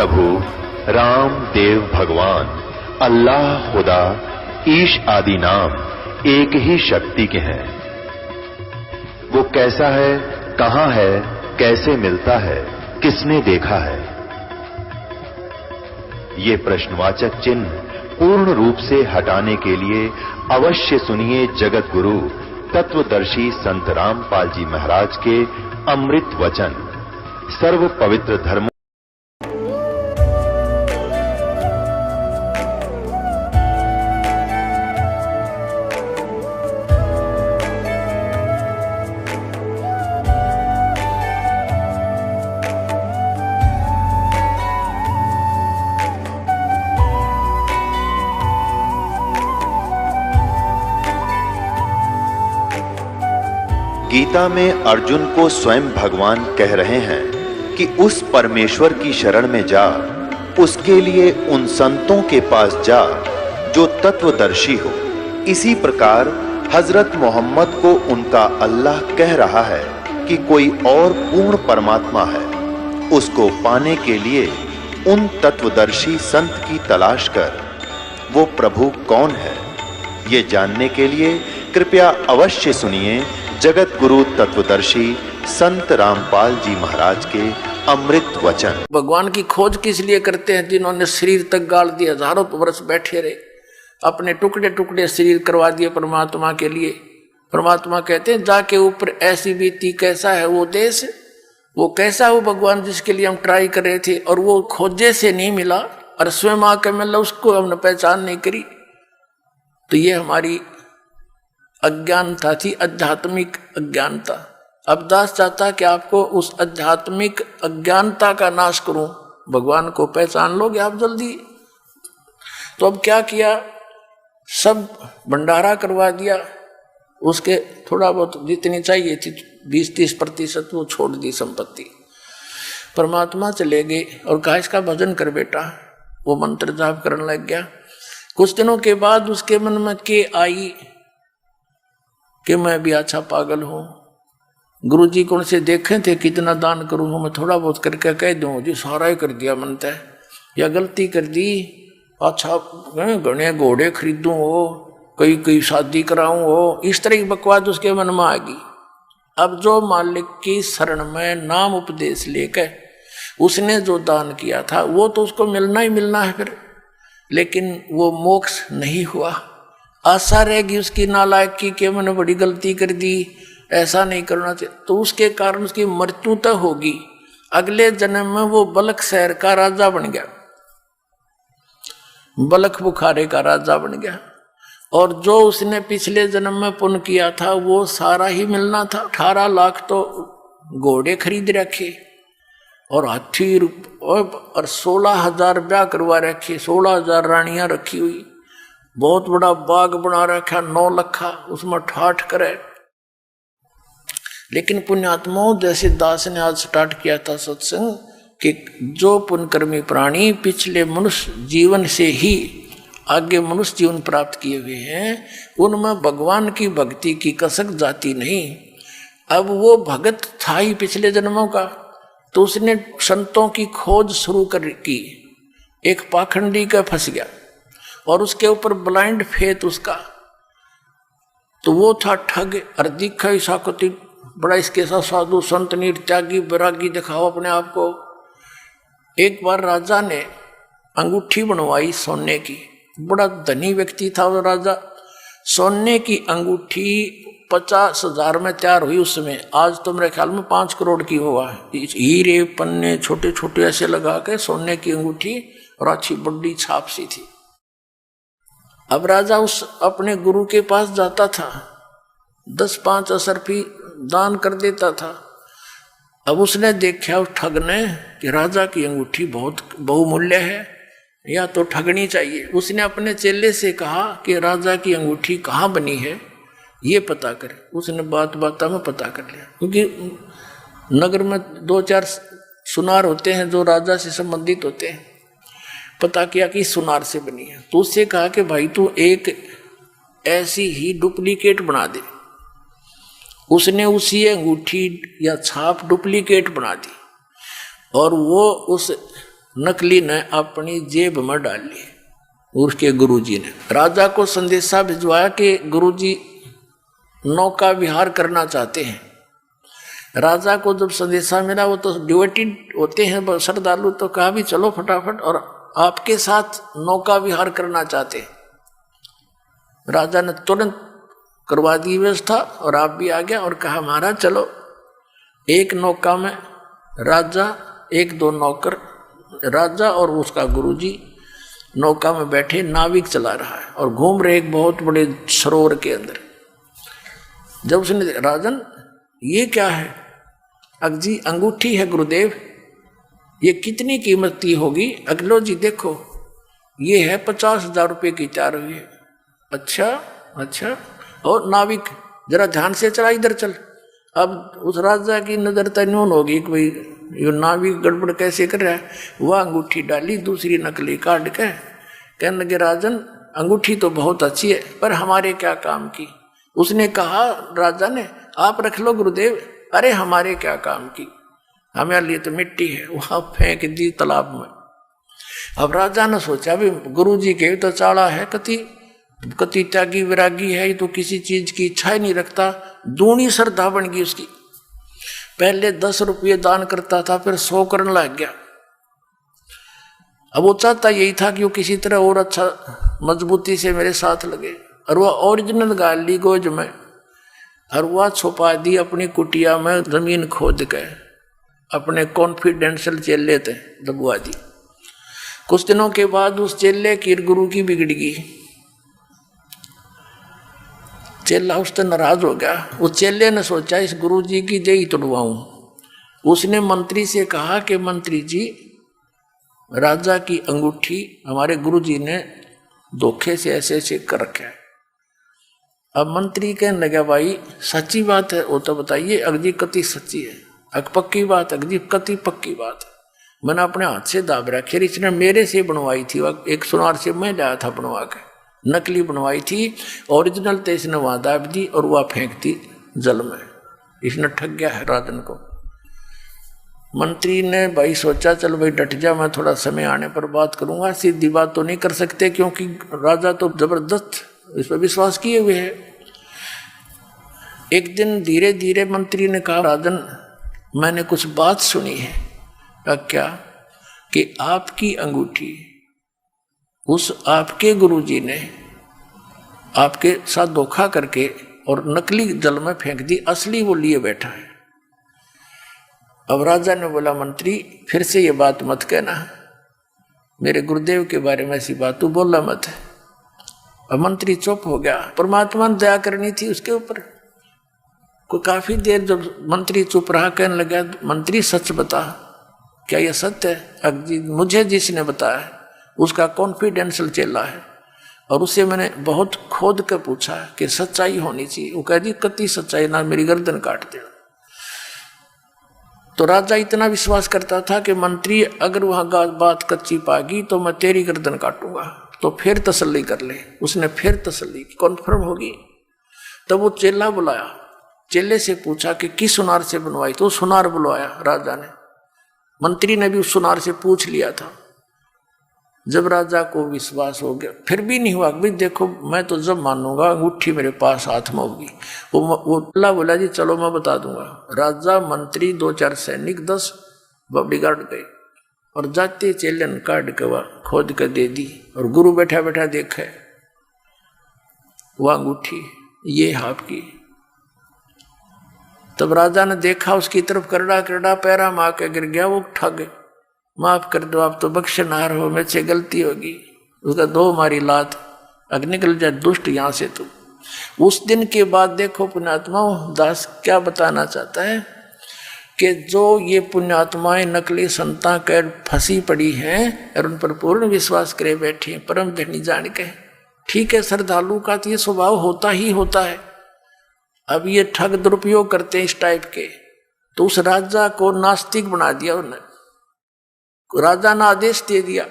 प्रभु राम देव भगवान अल्लाह खुदा ईश आदि नाम एक ही शक्ति के हैं। वो कैसा है, कहां है, कैसे मिलता है, किसने देखा है? ये प्रश्नवाचक चिन्ह पूर्ण रूप से हटाने के लिए अवश्य सुनिए जगत गुरु तत्वदर्शी संत रामपाल जी महाराज के अमृत वचन। सर्व पवित्र धर्मों गीता में अर्जुन को स्वयं भगवान कह रहे हैं कि उस परमेश्वर की शरण में जा, उसके लिए उन संतों के पास जा जो तत्वदर्शी हो। इसी प्रकार हजरत मोहम्मद को उनका अल्लाह कह रहा है कि कोई और पूर्ण परमात्मा है। उसको पाने के लिए उन तत्वदर्शी संत की तलाश कर। वो प्रभु कौन है, ये जानने के लिए कृपया अवश्य सुनिए जगत गुरु तत्वदर्शी संत रामपाल जी महाराज के अमृत वचन। भगवान की खोज किस लिए करते हैं? जिन्होंने शरीर तक गाड़ दिया, हजारों वर्ष बैठे रहे, अपने टुकड़े टुकड़े शरीर करवा दिए परमात्मा के लिए। परमात्मा कहते हैं जाके ऊपर ऐसी बीती, कैसा है वो देश, वो कैसा वो भगवान जिसके लिए हम ट्राई कर रहे थे और वो खोजे से नहीं मिला और स्वयं आकर मिला, उसको हमने पहचान नहीं करी। तो ये हमारी अज्ञानता थी, आध्यात्मिक अज्ञानता। अब दास चाहता कि आपको उस आध्यात्मिक अज्ञानता का नाश करूं, भगवान को पहचान लोगे आप जल्दी। तो अब क्या किया, सब भंडारा करवा दिया, उसके थोड़ा बहुत जितनी चाहिए थी 20-30% वो छोड़ दी संपत्ति। परमात्मा चले गए और कहा इसका भजन कर बेटा। वो मंत्र जाप करने लग गया। कुछ दिनों के बाद उसके मन में के आई कि मैं भी अच्छा पागल हूं। गुरुजी कौन से देखे थे कितना दान करूं, मैं थोड़ा बहुत करके कह दूं जी सारा ही कर दिया मनता है, या गलती कर दी, अच्छा घने घोड़े खरीदूं हो, कई शादी कराऊं हो, इस तरह की बकवास उसके मन में आ गई। अब जो मालिक की शरण में नाम उपदेश लेकर उसने जो दान किया था वो तो उसको मिलना ही मिलना है फिर, लेकिन वो मोक्ष नहीं हुआ। आशा रहेगी उसकी नालायकी कि मैंने बड़ी गलती कर दी, ऐसा नहीं करना चाहिए, तो उसके कारण उसकी मृत्यु तो होगी। अगले जन्म में वो बलख शहर का राजा बन गया, बलख बुखारे का राजा बन गया। और जो उसने पिछले जन्म में पुण्य किया था वो सारा ही मिलना था। 18 लाख तो घोड़े खरीद रखे और हाथी और 16,000 ब्याह करवा रखे, 16,000 रानियां रखी हुई, बहुत बड़ा बाग बना रखा 9 लखा, उसमें ठाठ करे। लेकिन पुण्यात्माओं जैसे दास ने आज स्टार्ट किया था सत्संग कि जो पुण्यकर्मी प्राणी पिछले मनुष्य जीवन से ही आगे मनुष्य जीवन प्राप्त किए हुए हैं, उनमें भगवान की भक्ति की कसक जाती नहीं। अब वो भगत था ही पिछले जन्मों का, तो उसने संतों की खोज शुरू कर की। एक पाखंडी का फंस गया और उसके ऊपर ब्लाइंड फेथ उसका, तो वो था ठग और दिखा ही साकोती बड़ा इसके साथ साधु संत नीर त्यागी बैरागी दिखाओ अपने आप को। एक बार राजा ने अंगूठी बनवाई सोने की, बड़ा धनी व्यक्ति था वो राजा। सोने की अंगूठी 50,000 में तैयार हुई उस समय, आज तो मेरे ख्याल में 5 करोड़ की हुआ है। हीरे पन्ने छोटे छोटे ऐसे लगा के सोने की अंगूठी और अच्छी बड़ी छाप सी थी। अब राजा उस अपने गुरु के पास जाता था, 10-5 असरफी दान कर देता था। अब उसने देखा उस ठग ने कि राजा की अंगूठी बहुत बहुमूल्य है, या तो ठगनी चाहिए। उसने अपने चेले से कहा कि राजा की अंगूठी कहाँ बनी है ये पता करे। उसने बात में पता कर लिया, क्योंकि नगर में 2-4 सुनार होते हैं जो राजा से संबंधित होते हैं। पता किया कि सुनार से बनी है, तो उससे कहा कि भाई तू एक ऐसी ही डुप्लीकेट बना दे। उसने उसी अंगूठी या छाप डुप्लीकेट बना दी और वो उस नकली ने अपनी जेब में डाल ली। उसके गुरुजी ने राजा को संदेशा भिजवाया कि गुरुजी नौका विहार करना चाहते हैं। राजा को जब संदेशा मिला, वो तो डिवोटेड होते हैं श्रद्धालु, तो कहा भी चलो फटाफट, और आपके साथ नौका विहार करना चाहते हैं। राजा ने तुरंत करवा दी व्यवस्था और आप भी आ गया और कहा महाराज चलो। एक नौका में राजा, एक दो नौकर, राजा और उसका गुरुजी नौका में बैठे, नाविक चला रहा है और घूम रहे एक बहुत बड़े सरोवर के अंदर। जब उसने राजन ये क्या है? अगजी अंगूठी है गुरुदेव, ये कितनी कीमत की होगी? अगलो जी देखो, ये है 50,000 रुपये की तैयार हुई है। अच्छा अच्छा, और नाविक जरा ध्यान से चला, इधर चल। अब उस राजा की नजर तन्यून होगी कि भाई ये नाविक गड़बड़ कैसे कर रहा है। वह अंगूठी डाली, दूसरी नकली काट के कहने लगे राजन अंगूठी तो बहुत अच्छी है, पर हमारे क्या काम की? उसने कहा राजा ने, आप रख लो गुरुदेव। अरे हमारे क्या काम की, हमारे लिए तो मिट्टी है। वहां फेंक दी तालाब में। अब राजा ने सोचा भी गुरुजी के तो चाड़ा है, कति त्यागी विरागी है, ये तो किसी चीज की इच्छा ही नहीं रखता। दूनी श्रद्धा बन गई उसकी। पहले 10 रुपये दान करता था, फिर 100 करने लग गया। अब वो चाहता यही था कि वो किसी तरह और अच्छा मजबूती से मेरे साथ लगे, और वह ओरिजिनल गाल ली गोज में, और वह छुपा दी अपनी कुटिया में, जमीन खोद के अपने कॉन्फिडेंशियल चेले थे दबुआ दी। कुछ दिनों के बाद उस चेले की गुरु की बिगड़ गई। चेला उससे नाराज हो गया। उस चेले ने सोचा इस गुरुजी की देही तोड़वाऊं। उसने मंत्री से कहा कि मंत्री जी, राजा की अंगूठी हमारे गुरुजी ने धोखे से ऐसे ऐसे कर रखा है। अब मंत्री कहने लगा भाई सच्ची बात है वो तो बताइए। अगजी कति सच्ची है, अग पक्की बात, अगजी कति पक्की बात है। मैंने अपने हाथ से दाब रखी, इसने मेरे से बनवाई थी। एक सुनार से मैं लाया था बनवा के, नकली बनवाई थी। ओरिजिनल तो इसने वहां दाब दी और वह फेंक दी जल में। इसने ठग गया है राजन को। मंत्री ने भाई सोचा चल भाई डट जा, मैं थोड़ा समय आने पर बात करूंगा। सीधी बात तो नहीं कर सकते क्योंकि राजा तो जबरदस्त इस पर विश्वास किए हुए है। एक दिन धीरे धीरे मंत्री ने कहा राजन मैंने कुछ बात सुनी है। क्या? कि आपकी अंगूठी उस आपके गुरुजी ने आपके साथ धोखा करके और नकली जल में फेंक दी, असली वो लिए बैठा है। अब राजा ने बोला मंत्री फिर से ये बात मत कहना, मेरे गुरुदेव के बारे में ऐसी बात तू बोला मत। अब मंत्री चुप हो गया। परमात्मा ने दया करनी थी उसके ऊपर। कोई काफी देर जब मंत्री चुप रहा, कहने लगा मंत्री सच बता, क्या यह सत्य है? मुझे जिसने बताया है उसका कॉन्फिडेंशियल चेला है और उससे मैंने बहुत खोद कर पूछा कि सच्चाई होनी चाहिए। वो कह दी कति सच्चाई ना, मेरी गर्दन काट दे। तो राजा इतना विश्वास करता था कि मंत्री अगर वहां बात कच्ची पागी तो मैं तेरी गर्दन काटूंगा, तो फिर तसल्ली कर ले। उसने फिर तसल्ली की, कॉन्फर्म होगी। तब वो चेला बुलाया, चेले से पूछा कि किस सुनार से बनवाई? तो सुनार बुलवाया राजा ने। मंत्री ने भी उस सुनार से पूछ लिया था। जब राजा को विश्वास हो गया फिर भी नहीं हुआ, भाई देखो मैं तो जब मानूंगा अंगूठी मेरे पास हाथ में होगी। वो अल्लाह बोला जी चलो मैं बता दूंगा। राजा, मंत्री, 2-4 सैनिक, 10 बॉडीगार्ड गए और जाते चेलन काट के वह खोद के दे दी। और गुरु बैठा बैठा देखे वह अंगूठी ये आपकी। तब राजा ने देखा उसकी तरफ, करड़ा करड़ा पैरा मार के गिर गया। वो ठग, माफ कर दो आप तो बख्शनार हो, मेरे से गलती होगी। उसका 2 मारी लात, अग निकल जाए दुष्ट यहां से तू। उस दिन के बाद देखो पुण्यात्मा दास क्या बताना चाहता है कि जो ये पुण्यात्माएं नकली संता कर फंसी पड़ी हैं और उन पर पूर्ण विश्वास करे बैठी हैं परम धनी जान के। ठीक है, श्रद्धालु का तो ये स्वभाव होता ही होता है। अब ये ठग दुरुपयोग करते हैं इस टाइप के। तो उस राजा को नास्तिक बना दिया उन्होंने। राजा ने आदेश दे दिया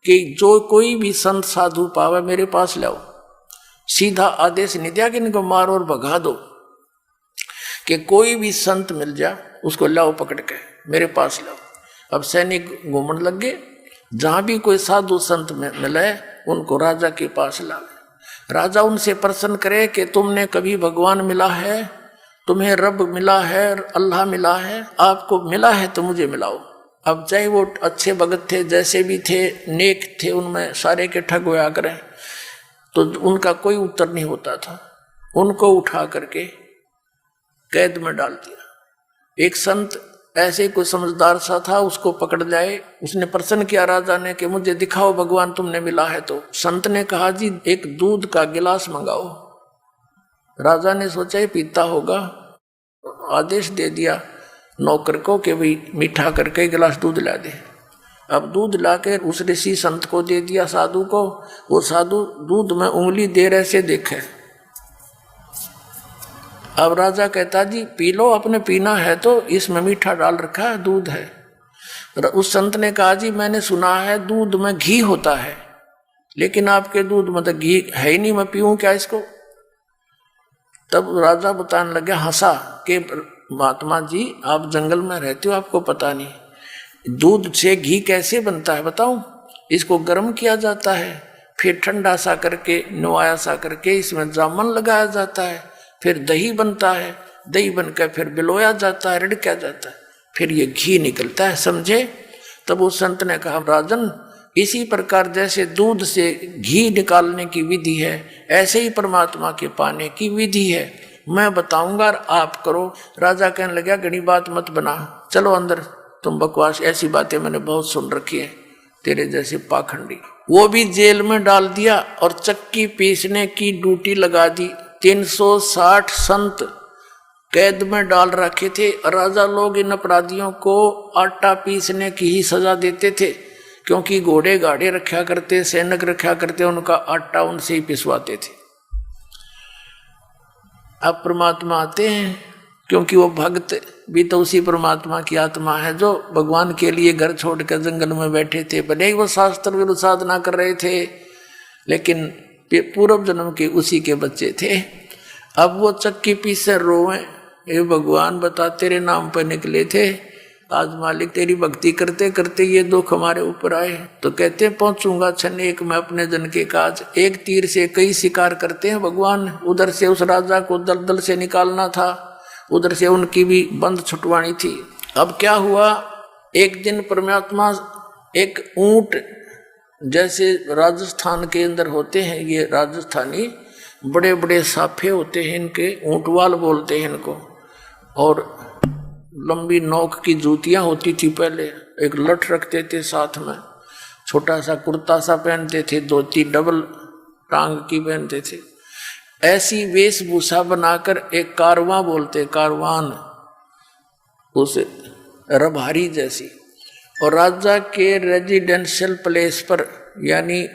कि जो कोई भी संत साधु पावे मेरे पास लाओ। सीधा आदेश नहीं दिया कि इनको मारो और भगा दो, कि कोई भी संत मिल जा उसको लाओ पकड़ के मेरे पास लाओ। अब सैनिक घूमने लग गए, जहां भी कोई साधु संत में मिले उनको राजा के पास लावे। राजा उनसे प्रश्न करे कि तुमने कभी भगवान मिला है, तुम्हें रब मिला है, अल्लाह मिला है? आपको मिला है तो मुझे मिलाओ। अब चाहे वो अच्छे भगत थे, जैसे भी थे, नेक थे, उनमें सारे के ठग हुआ करें, तो उनका कोई उत्तर नहीं होता था। उनको उठा करके कैद में डाल दिया। एक संत ऐसे कोई समझदार सा था, उसको पकड़ जाए। उसने प्रश्न किया राजा ने कि मुझे दिखाओ भगवान तुमने मिला है तो। संत ने कहा जी एक दूध का गिलास मंगाओ। राजा ने सोचा पीता होगा, आदेश दे दिया नौकर को कि भाई मीठा करके गिलास दूध ला दे। अब दूध लाके उस ऋषि संत को दे दिया, साधु को। वो साधु दूध में उंगली देर ऐसे देखे। अब राजा कहता जी पी लो, अपने पीना है तो, इसमें मीठा डाल रखा है, दूध है। उस संत ने कहा जी मैंने सुना है दूध में घी होता है, लेकिन आपके दूध में तो घी है ही नहीं, मैं पीऊं क्या इसको? तब राजा बताने लगे, हंसा कि महात्मा जी आप जंगल में रहते हो, आपको पता नहीं दूध से घी कैसे बनता है बताऊं? इसको गर्म किया जाता है, फिर ठंडा सा करके, नुआया सा करके इसमें जामुन लगाया जाता है, फिर दही बनता है, दही बनकर फिर बिलोया जाता है, रिड़का जाता है, फिर ये घी निकलता है, समझे? तब उस संत ने कहा राजन इसी प्रकार जैसे दूध से घी निकालने की विधि है, ऐसे ही परमात्मा के पाने की विधि है, मैं बताऊंगा और आप करो। राजा कहने लगा घनी बात मत बना, चलो अंदर, तुम बकवास, ऐसी बातें मैंने बहुत सुन रखी है, तेरे जैसे पाखंडी। वो भी जेल में डाल दिया और चक्की पीसने की ड्यूटी लगा दी। 360 संत कैद में डाल रखे थे। राजा लोग इन अपराधियों को आटा पीसने की ही सजा देते थे, क्योंकि घोड़े गाड़े रखा करते, सैनिक रखा करते, उनका आटा उनसे ही पिसवाते थे। अब परमात्मा आते हैं, क्योंकि वो भक्त भी तो उसी परमात्मा की आत्मा है जो भगवान के लिए घर छोड़कर जंगल में बैठे थे। भले ही वो शास्त्र विरुद्ध साधना कर रहे थे, लेकिन पूर्व जन्म के उसी के बच्चे थे। अब वो चक्की पीसे रोए, ये भगवान बता तेरे नाम पर निकले थे, आज मालिक तेरी भक्ति करते करते ये दुख हमारे ऊपर आए। तो कहते पहुंचूंगा क्षण एक में अपने जन के काज। एक तीर से कई शिकार करते हैं भगवान। उधर से उस राजा को दलदल से निकालना था, उधर से उनकी भी बंद छुटवानी थी। अब क्या हुआ, एक दिन परमात्मा एक ऊंट, जैसे राजस्थान के अंदर होते हैं ये राजस्थानी, बड़े बड़े साफे होते हैं इनके, ऊंटवाल बोलते हैं इनको, और लंबी नोक की जूतियां होती थी पहले, एक लठ रखते थे साथ में, छोटा सा कुर्ता सा पहनते थे, धोती डबल टांग की पहनते थे। ऐसी वेशभूषा बनाकर एक कारवां बोलते, कारवान, उस रभारी जैसी, और राजा के रेजिडेंशियल प्लेस पर, यानी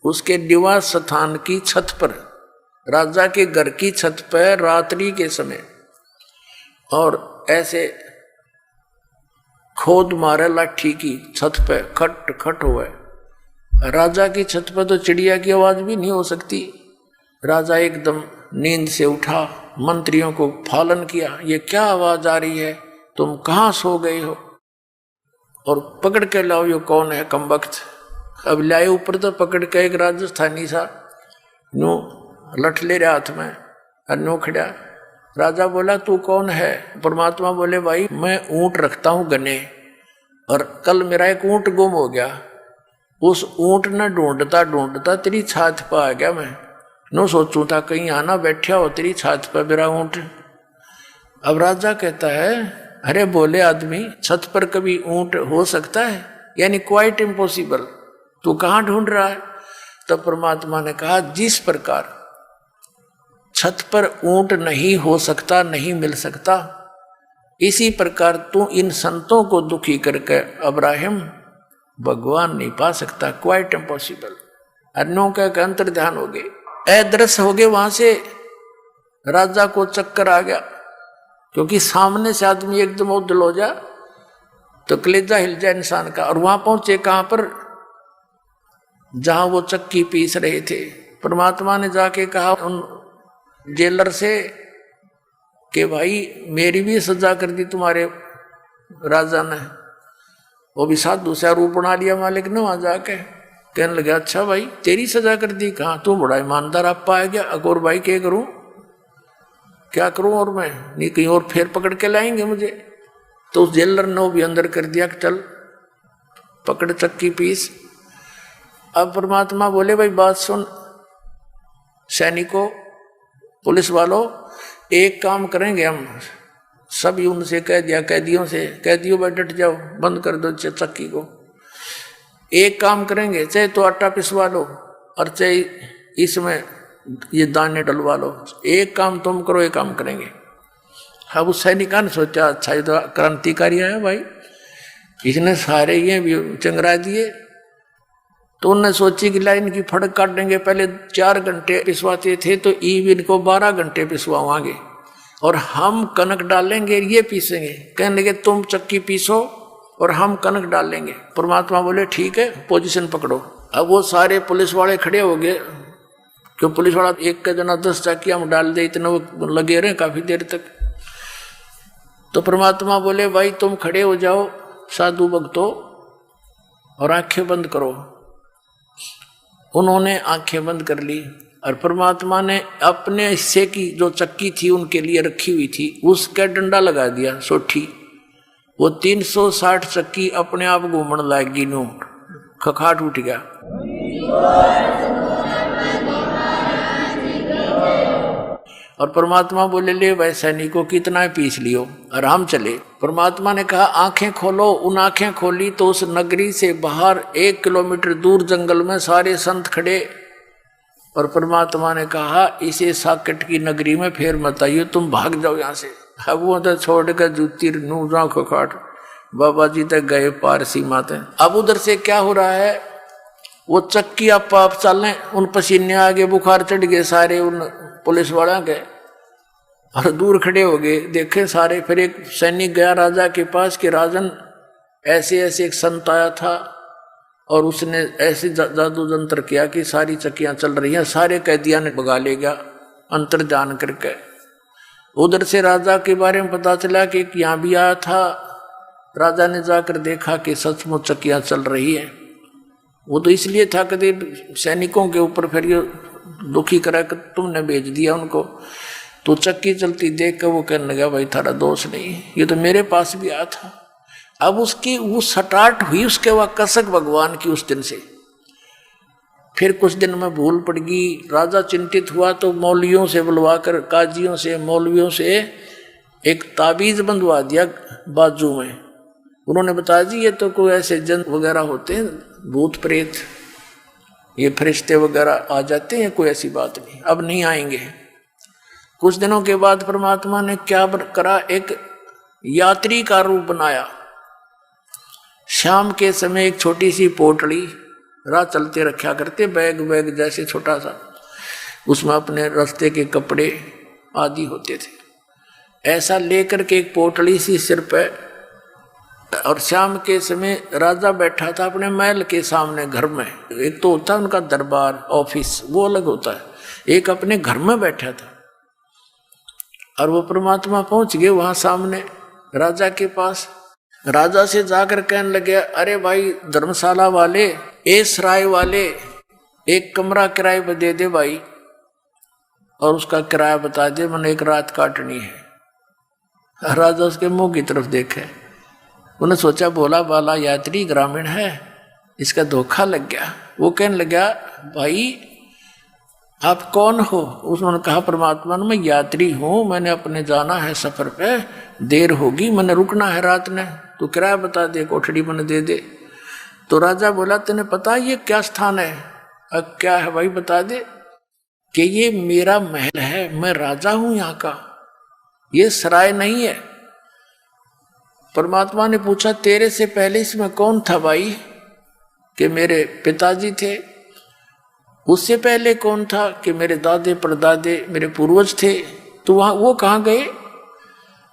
उसके निवास स्थान की छत पर, राजा के घर की छत पर रात्रि के समय, और ऐसे खोद मारे लाठी की छत पे, खट खट हुआ। राजा की छत पर तो चिड़िया की आवाज भी नहीं हो सकती। राजा एकदम नींद से उठा, मंत्रियों को फालन किया, ये क्या आवाज आ रही है, तुम कहाँ सो गए हो, और पकड़ के लाओ ये कौन है कमबख्त। अब लाए ऊपर तो पकड़ के एक राजस्थानी सा नो लठ ले रहा हाथ में, नो खड़ा। राजा बोला तू कौन है? परमात्मा बोले भाई मैं ऊंट रखता हूं गने, और कल मेरा एक ऊंट गुम हो गया, उस ऊंट ने ढूंढता ढूंढता तेरी छात पर आ गया। मैं नो सोचूं था कहीं आना बैठा हो तेरी छात पर मेरा ऊंट। अब राजा कहता है अरे बोले आदमी, छत पर कभी ऊंट हो सकता है? यानी क्वाइट इम्पॉसिबल, तू कहाँ ढूंढ रहा है? तब परमात्मा ने कहा जिस प्रकार छत पर ऊंट नहीं हो सकता, नहीं मिल सकता, इसी प्रकार तू इन संतों को दुखी करके अब्राहिम भगवान नहीं पा सकता, क्वाइट इम्पॉसिबल। अन्यों का अंतर ध्यान हो गए, अदृश्य हो गए। वहां से राजा को चक्कर आ गया, क्योंकि सामने से आदमी एकदम उदल हो जा तो कलेजा हिल जाए इंसान का। और वहां पहुंचे कहां पर, जहां वो चक्की पीस रहे थे। परमात्मा ने जाके कहा उन जेलर से कि भाई मेरी भी सजा कर दी तुम्हारे राजा ने, वो भी साधु सा रूप बना लिया मालिक ने वहां जाके। कहने लगे अच्छा भाई तेरी सजा कर दी, कहाँ तू बड़ा ईमानदार आप पाया गया। अकोर भाई क्या करूं क्या करूं, और मैं नहीं कहीं और फिर पकड़ के लाएंगे मुझे। तो उस जेलर ने वो भी अंदर कर दिया कि चल पकड़ चक्की पीस। अब परमात्मा बोले भाई बात सुन सैनिकों पुलिस वालों, एक काम करेंगे हम सभी उनसे कह दिया कैदियों से, कैदियों भाई डट जाओ बंद कर दो चक्की को। एक काम करेंगे चाहे तो आटा पिसवा लो और चाहे इसमें ये दाने डलवा लो, एक काम तुम करो एक काम करेंगे। अब उस सैनिका ने सोचा अच्छा ये तो क्रांतिकारी है भाई, इसने सारे ये भी चंगरा दिए। तो उन्होंने सोची कि लाइन की फड़क काट देंगे, पहले 4 घंटे पिसवाते थे तो ईब इनको 12 घंटे पिसवाएंगे और हम कनक डालेंगे ये पीसेंगे। कहने लगे तुम चक्की पीसो और हम कनक डालेंगे। परमात्मा बोले ठीक है पोजीशन पकड़ो। अब वो सारे पुलिस वाले खड़े हो गए, क्यों पुलिस वाला एक का जना 10 चक्की हम डाल दे, इतने वो लगे रहे काफी देर तक। तो परमात्मा बोले भाई तुम खड़े हो जाओ साधु भक्तों और आंखें बंद करो। उन्होंने आंखें बंद कर ली और परमात्मा ने अपने हिस्से की जो चक्की थी उनके लिए रखी हुई थी उसका डंडा लगा दिया सोठी। वो 360 चक्की अपने आप घूमने लगी, नो खखाट उठ गया। और परमात्मा बोले ले भाई सैनिकों कितना पीस लियो आराम चले। परमात्मा ने कहा आंखें खोलो। उन आंखें खोली तो उस नगरी से बाहर 1 किलोमीटर दूर जंगल में सारे संत खड़े। और परमात्मा ने कहा इसे साकेट की नगरी में फेर मत आइयो, तुम भाग जाओ यहाँ से। अब वो तो छोड़ कर जूती नू जा खखाट बाबा जी तक गए पार सीमा तक। अब उधर से क्या हो रहा है, वो चक्की आप चलें, उन पसीने आगे बुखार चढ़ गए सारे उन पुलिस वाला के और दूर खड़े हो गए देखे सारे। फिर एक सैनिक गया राजा के पास कि राजन ऐसे ऐसे एक संत आया था और उसने ऐसे जादू जंत्र किया कि सारी चक्कियां चल रही हैं, सारे कैदियां ने भगा ले गया अंतर जान करके। उधर से राजा के बारे में पता चला कि यहाँ भी आया था। राजा ने जाकर देखा कि सचमुच चक्कियां चल रही है। वो तो इसलिए था कभी सैनिकों के ऊपर फिर ये दुखी करा कर तुमने भेज दिया उनको। तो चक्की चलती देख कर वो कहने लगा भाई थारा दोष नहीं, ये तो मेरे पास भी आया था। अब उसकी वो सटाट हुई उसके वह कसक भगवान की उस दिन से। फिर कुछ दिन में भूल पड़ गई, राजा चिंतित हुआ तो मौलवियों से बुलवाकर काजियों से मौलवियों से एक ताबीज बंधवा दिया बाजू में। उन्होंने बताया जी ये तो कोई ऐसे जन वगैरह होते हैं भूत प्रेत, ये फरिश्ते वगैरह आ जाते हैं, कोई ऐसी बात नहीं, अब नहीं आएंगे। कुछ दिनों के बाद परमात्मा ने क्या करा, एक यात्री का रूप बनाया। शाम के समय एक छोटी सी पोटली राह चलते रखा करते, बैग जैसे छोटा सा, उसमें अपने रास्ते के कपड़े आदि होते थे। ऐसा लेकर के एक पोटली सी सिर पे, और शाम के समय राजा बैठा था अपने महल के सामने घर में। एक तो होता है उनका दरबार ऑफिस, वो अलग होता है, एक अपने घर में बैठा था। और वो परमात्मा पहुंच गए वहां सामने राजा के पास। राजा से जाकर कहने लगे अरे भाई धर्मशाला वाले, ए सराय वाले, एक कमरा किराए पर दे दे भाई, और उसका किराया बता दे, मैंने एक रात काटनी है। राजा उसके मुंह की तरफ देखे, उन्हें सोचा भोला बाला यात्री ग्रामीण है, इसका धोखा लग गया। वो कहने लगा भाई आप कौन हो? उसने कहा परमात्मा ने मैं यात्री हूँ, मैंने अपने जाना है सफर पे, देर होगी, मैंने रुकना है रात ने, तू किराया बता दे, कोठड़ी मैंने दे दे। तो राजा बोला तेने पता ये क्या स्थान है? अब क्या है भाई बता दे। कि ये मेरा महल है, मैं राजा हूं यहाँ का, ये सराय नहीं है। परमात्मा ने पूछा तेरे से पहले इसमें कौन था भाई? कि मेरे पिताजी थे। उससे पहले कौन था? कि मेरे दादे परदादे मेरे पूर्वज थे। तो वहां वो कहाँ गए?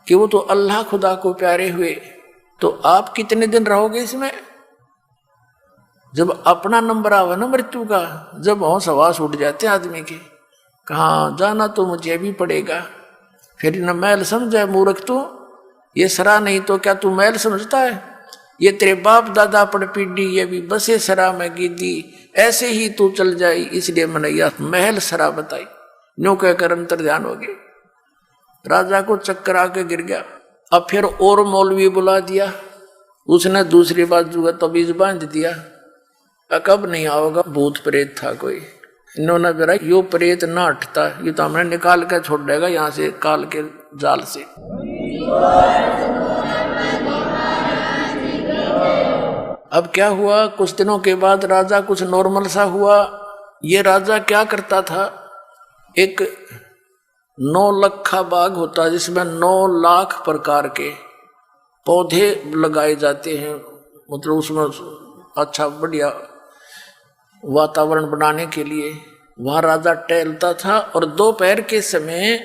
कि वो तो अल्लाह खुदा को प्यारे हुए। तो आप कितने दिन रहोगे इसमें? जब अपना नंबर आवा ना मृत्यु का, जब होश हवास उठ जाते आदमी के, कहाँ जाना तो मुझे भी पड़ेगा। फिर न महल समझा मूर्ख तू, ये सरा नहीं तो क्या तू महल समझता है? ये तेरे बाप दादा पड़ पीढ़ी ये भी बसे सरा में गिद्दी, ऐसे ही तू चल जाई, इसलिए मनैया महल सरा बताई। न्यू कहकर अंतर ध्यान हो गए। राजा को चक्कर आके गिर गया। अब फिर और मौलवी बुला दिया, उसने दूसरी बाजू का तबीज बांध दिया। कब नहीं आओगा, भूत प्रेत था कोई। इन्होंने जरा यो प्रेत ना हटता, ये तो हमने निकाल कर छोड़ देगा यहाँ से काल के जाल से। अब क्या हुआ, कुछ दिनों के बाद राजा कुछ नॉर्मल सा हुआ। ये राजा क्या करता था, एक 9 लखा बाग होता है जिसमें 9 लाख प्रकार के पौधे लगाए जाते हैं, मतलब उसमें अच्छा बढ़िया वातावरण बनाने के लिए वहाँ राजा टहलता था और दोपहर के समय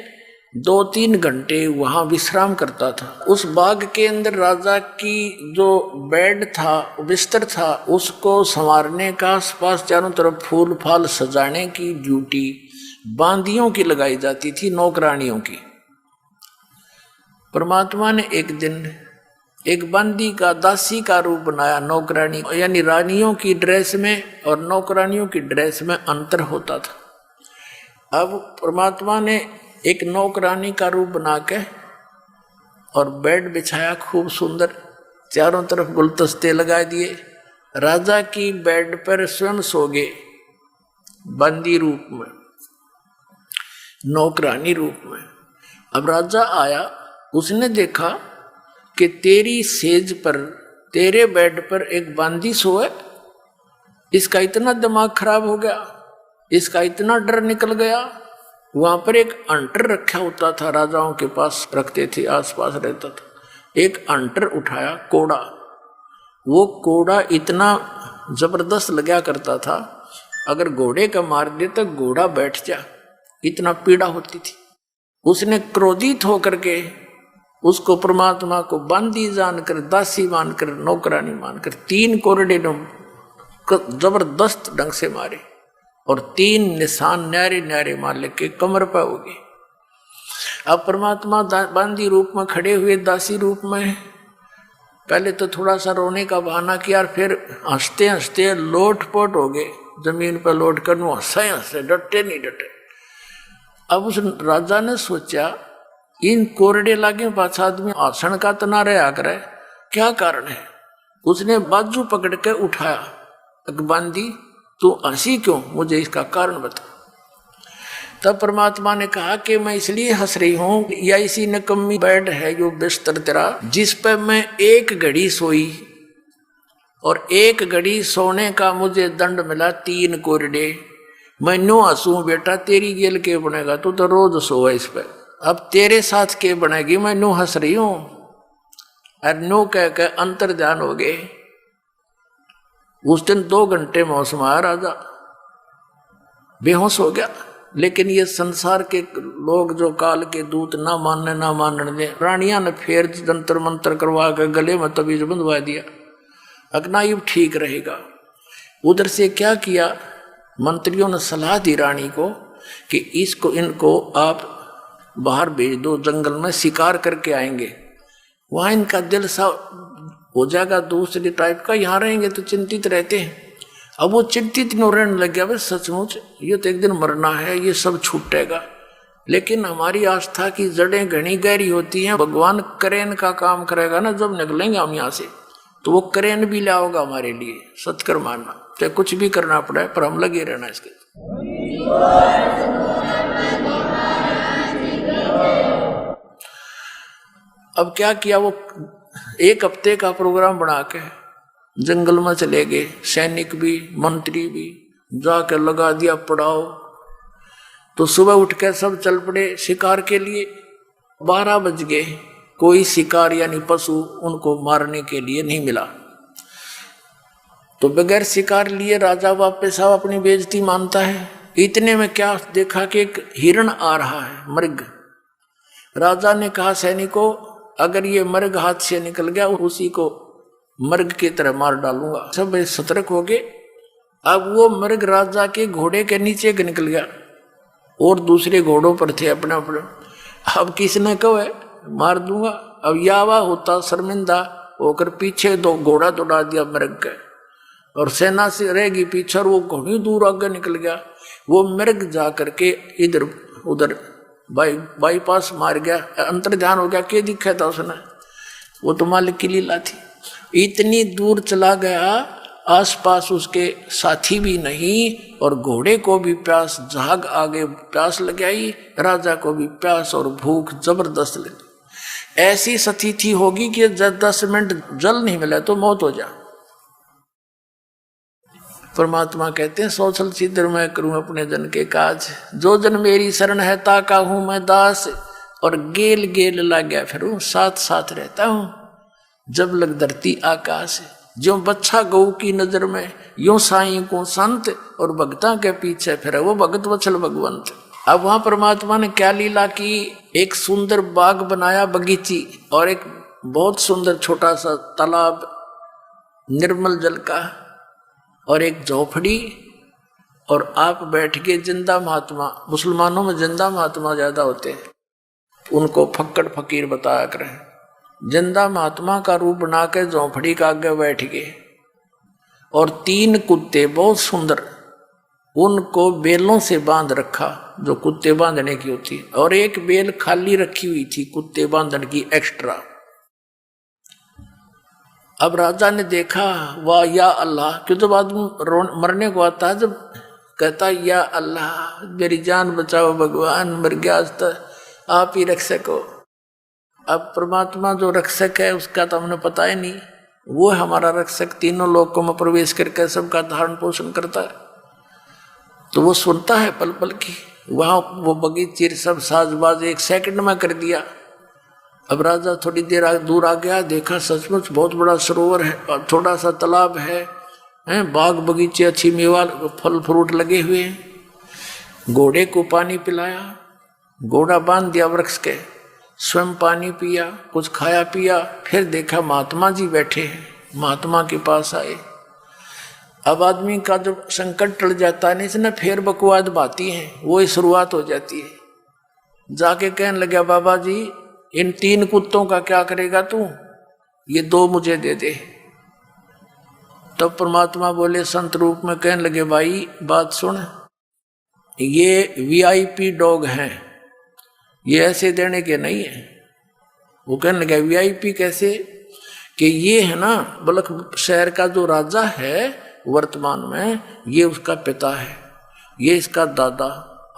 2-3 घंटे वहाँ विश्राम करता था। उस बाग के अंदर राजा की जो बेड था, बिस्तर था, उसको संवारने का, आसपास चारों तरफ फूल फाल सजाने की ड्यूटी बांदियों की लगाई जाती थी, नौकरानियों की। परमात्मा ने एक दिन एक बंदी का, दासी का रूप बनाया, नौकरानी यानी रानियों की ड्रेस में और नौकरानियों की ड्रेस में अंतर होता था। अब परमात्मा ने एक नौकरानी का रूप बना के और बेड बिछाया खूब सुंदर, चारों तरफ गुलदस्ते लगा दिए। राजा की बेड पर स्वयं सो गए, बंदी रूप में, नौकरानी रूप में। अब राजा आया, उसने देखा कि तेरी सेज पर, तेरे बेड पर एक बांदी सोए। इसका इतना दिमाग खराब हो गया, इसका इतना डर निकल गया। वहां पर एक अंटर रखा होता था, राजाओं के पास रखते थे, आसपास रहता था। एक अंटर उठाया, कोड़ा। वो कोड़ा इतना जबरदस्त लगा करता था, अगर घोड़े का मार दे तो घोड़ा बैठ जा, इतना पीड़ा होती थी। उसने क्रोधित होकर के उसको परमात्मा को बंदी जानकर, दासी मानकर, नौकरानी मानकर 3 कोरडे जबरदस्त ढंग से मारे और 3 निशान न्यारे न्यारे मार लेके कमर पर हो गए। अब परमात्मा बंदी रूप में खड़े हुए, दासी रूप में। पहले तो थोड़ा सा रोने का बहाना किया और फिर हंसते हंसते लोटपोट हो गए, जमीन पर लौट कर हंसे हंसे, डटे नहीं डटे। अब उस राजा ने सोचा, इन कोरडे लागे पास आदमी आसन का तना रहा करे, क्या कारण है। उसने बाजू पकड़ के उठाया, अकबंदी तू हंसी क्यों, मुझे इसका कारण बता। तब परमात्मा ने कहा कि मैं इसलिए हंस रही हूं, या इसी नकम्मी बेड है जो बिस्तर तेरा, जिस पर मैं 1 घड़ी सोई और 1 घड़ी सोने का मुझे दंड मिला 3 कोरडे। मैं नो हंसू बेटा, तेरी गेल के बनेगा, तू तो रोज सोए इस पर, अब तेरे साथ के बनेगी, मैं नो हंस रही हूं। और नो कह के अंतर ध्यान हो गए। उस दिन 2 घंटे मौसम आया, राजा बेहोश हो गया। लेकिन ये संसार के लोग जो काल के दूत ना मानने दे, रानियां ने फिर जंतर मंत्र करवा के गले में तबीज बंधवा दिया, अगना युग ठीक रहेगा। उधर से क्या किया, मंत्रियों ने सलाह दी रानी को कि इनको आप बाहर भेज दो, जंगल में शिकार करके आएंगे, वहां इनका दिल सा हो जाएगा दूसरे टाइप का, यहाँ रहेंगे तो चिंतित रहते हैं। अब वो चिंतित नहीं रहने लग गया, भाई सचमुच ये तो एक दिन मरना है, ये सब छूटेगा। लेकिन हमारी आस्था की जड़ें घनी गहरी होती हैं, भगवान करेन का काम करेगा ना, जब निकलेंगे हम यहाँ से तो वो करेन भी लाओगा हमारे लिए। सत्कर मानना, चाहे कुछ भी करना पड़े, पर हम लगे रहना इसके। अब क्या किया, वो 1 हफ्ते का प्रोग्राम बना के जंगल में चले गए, सैनिक भी मंत्री भी, जाकर लगा दिया पड़ाव। तो सुबह उठ के सब चल पड़े शिकार के लिए। 12 बज गए, कोई शिकार यानी पशु उनको मारने के लिए नहीं मिला। तो बगैर शिकार लिए राजा वापस आओ, अपनी बेइज्जती मानता है। इतने में क्या देखा कि एक हिरण आ रहा है, मृग। राजा ने कहा सैनिकों, अगर ये मृग हाथ से निकल गया, उसी को मृग की तरह मार डालूंगा। सब सतर्क हो गए। अब वो मृग राजा के घोड़े के नीचे निकल गया और दूसरे घोड़ों पर थे अपने अपने। अब किसने कहो मार दूंगा। अब यावा होता शर्मिंदा होकर पीछे दो घोड़ा दौड़ा दिया मृग के, और सेना से रहेगी पीछे, और वो घनी दूर आगे निकल गया। वो मृग जा करके इधर उधर बाईपास मार गया, अंतर्ध्यान हो गया। क्या दिखा था उसने? वो तो मालिक की लीला थी। इतनी दूर चला गया, आसपास उसके साथी भी नहीं, और घोड़े को भी प्यास, झाग आगे प्यास लग आई, राजा को भी प्यास और भूख जबरदस्त लगी। ऐसी स्थिति होगी कि 10 मिनट जल नहीं मिला तो मौत हो जा। परमात्मा कहते हैं सोचल सिद्धर मैं करूं अपने जन के काज, जो जन मेरी शरण है ताका हूं मैं दास, और गेल गेल लग गया फिर साथ साथ रहता हूं, जब लग धरती आकाश। जो बच्चा गऊ की नजर में, यूं साईं को संत, और भक्ता के पीछे फिर वो भगत वत्सल भगवंत। अब वहां परमात्मा ने क्या लीला की? एक सुंदर बाग बनाया, बगीची, और एक बहुत सुंदर छोटा सा तालाब निर्मल जल का, और एक झोपड़ी, और आप बैठ के जिंदा महात्मा। मुसलमानों में जिंदा महात्मा ज्यादा होते हैं, उनको फक्कड़ फकीर बताया करें। जिंदा महात्मा का रूप बना के झोंपड़ी का आगे बैठ गए, और 3 कुत्ते बहुत सुंदर, उनको बेलों से बांध रखा जो कुत्ते बांधने की होती, और एक बेल खाली रखी हुई थी कुत्ते बांधने की एक्स्ट्रा। अब राजा ने देखा, वाह या अल्लाह, क्यों तो बाद मरने को आता है, जब कहता या अल्लाह मेरी जान बचाओ भगवान, मर गया आज तक आप ही रख सको। अब परमात्मा जो रक्षक है उसका तो हमने पता ही नहीं, वो हमारा रक्षक, तीनों लोकों में प्रवेश करके सबका धारण पोषण करता है, तो वो सुनता है पल पल की। वहां वो बगीचे सब साजबाज 1 सेकंड में कर दिया। अब राजा थोड़ी देर दूर आ गया, देखा सचमुच बहुत बड़ा सरोवर है और थोड़ा सा तालाब है, बाग बगीचे अच्छी मेवा फल फ्रूट लगे हुए हैं। घोड़े को पानी पिलाया, घोड़ा बांध दिया वृक्ष के, स्वयं पानी पिया, कुछ खाया पिया, फिर देखा महात्मा जी बैठे हैं, महात्मा के पास आए। अब आदमी का जब संकट टल जाता है इसने फिर बकवाद बाती है, वो ही शुरुआत हो जाती है। जाके कहने लगा, बाबा जी इन 3 कुत्तों का क्या करेगा तू? ये 2 मुझे दे दे। तब परमात्मा बोले संत रूप में, कहने लगे भाई बात सुन, ये VIP डॉग हैं, ये ऐसे देने के नहीं है। वो कहने लगा VIP कैसे? कि ये है ना बलख शहर का जो राजा है वर्तमान में, ये उसका पिता है, ये इसका दादा,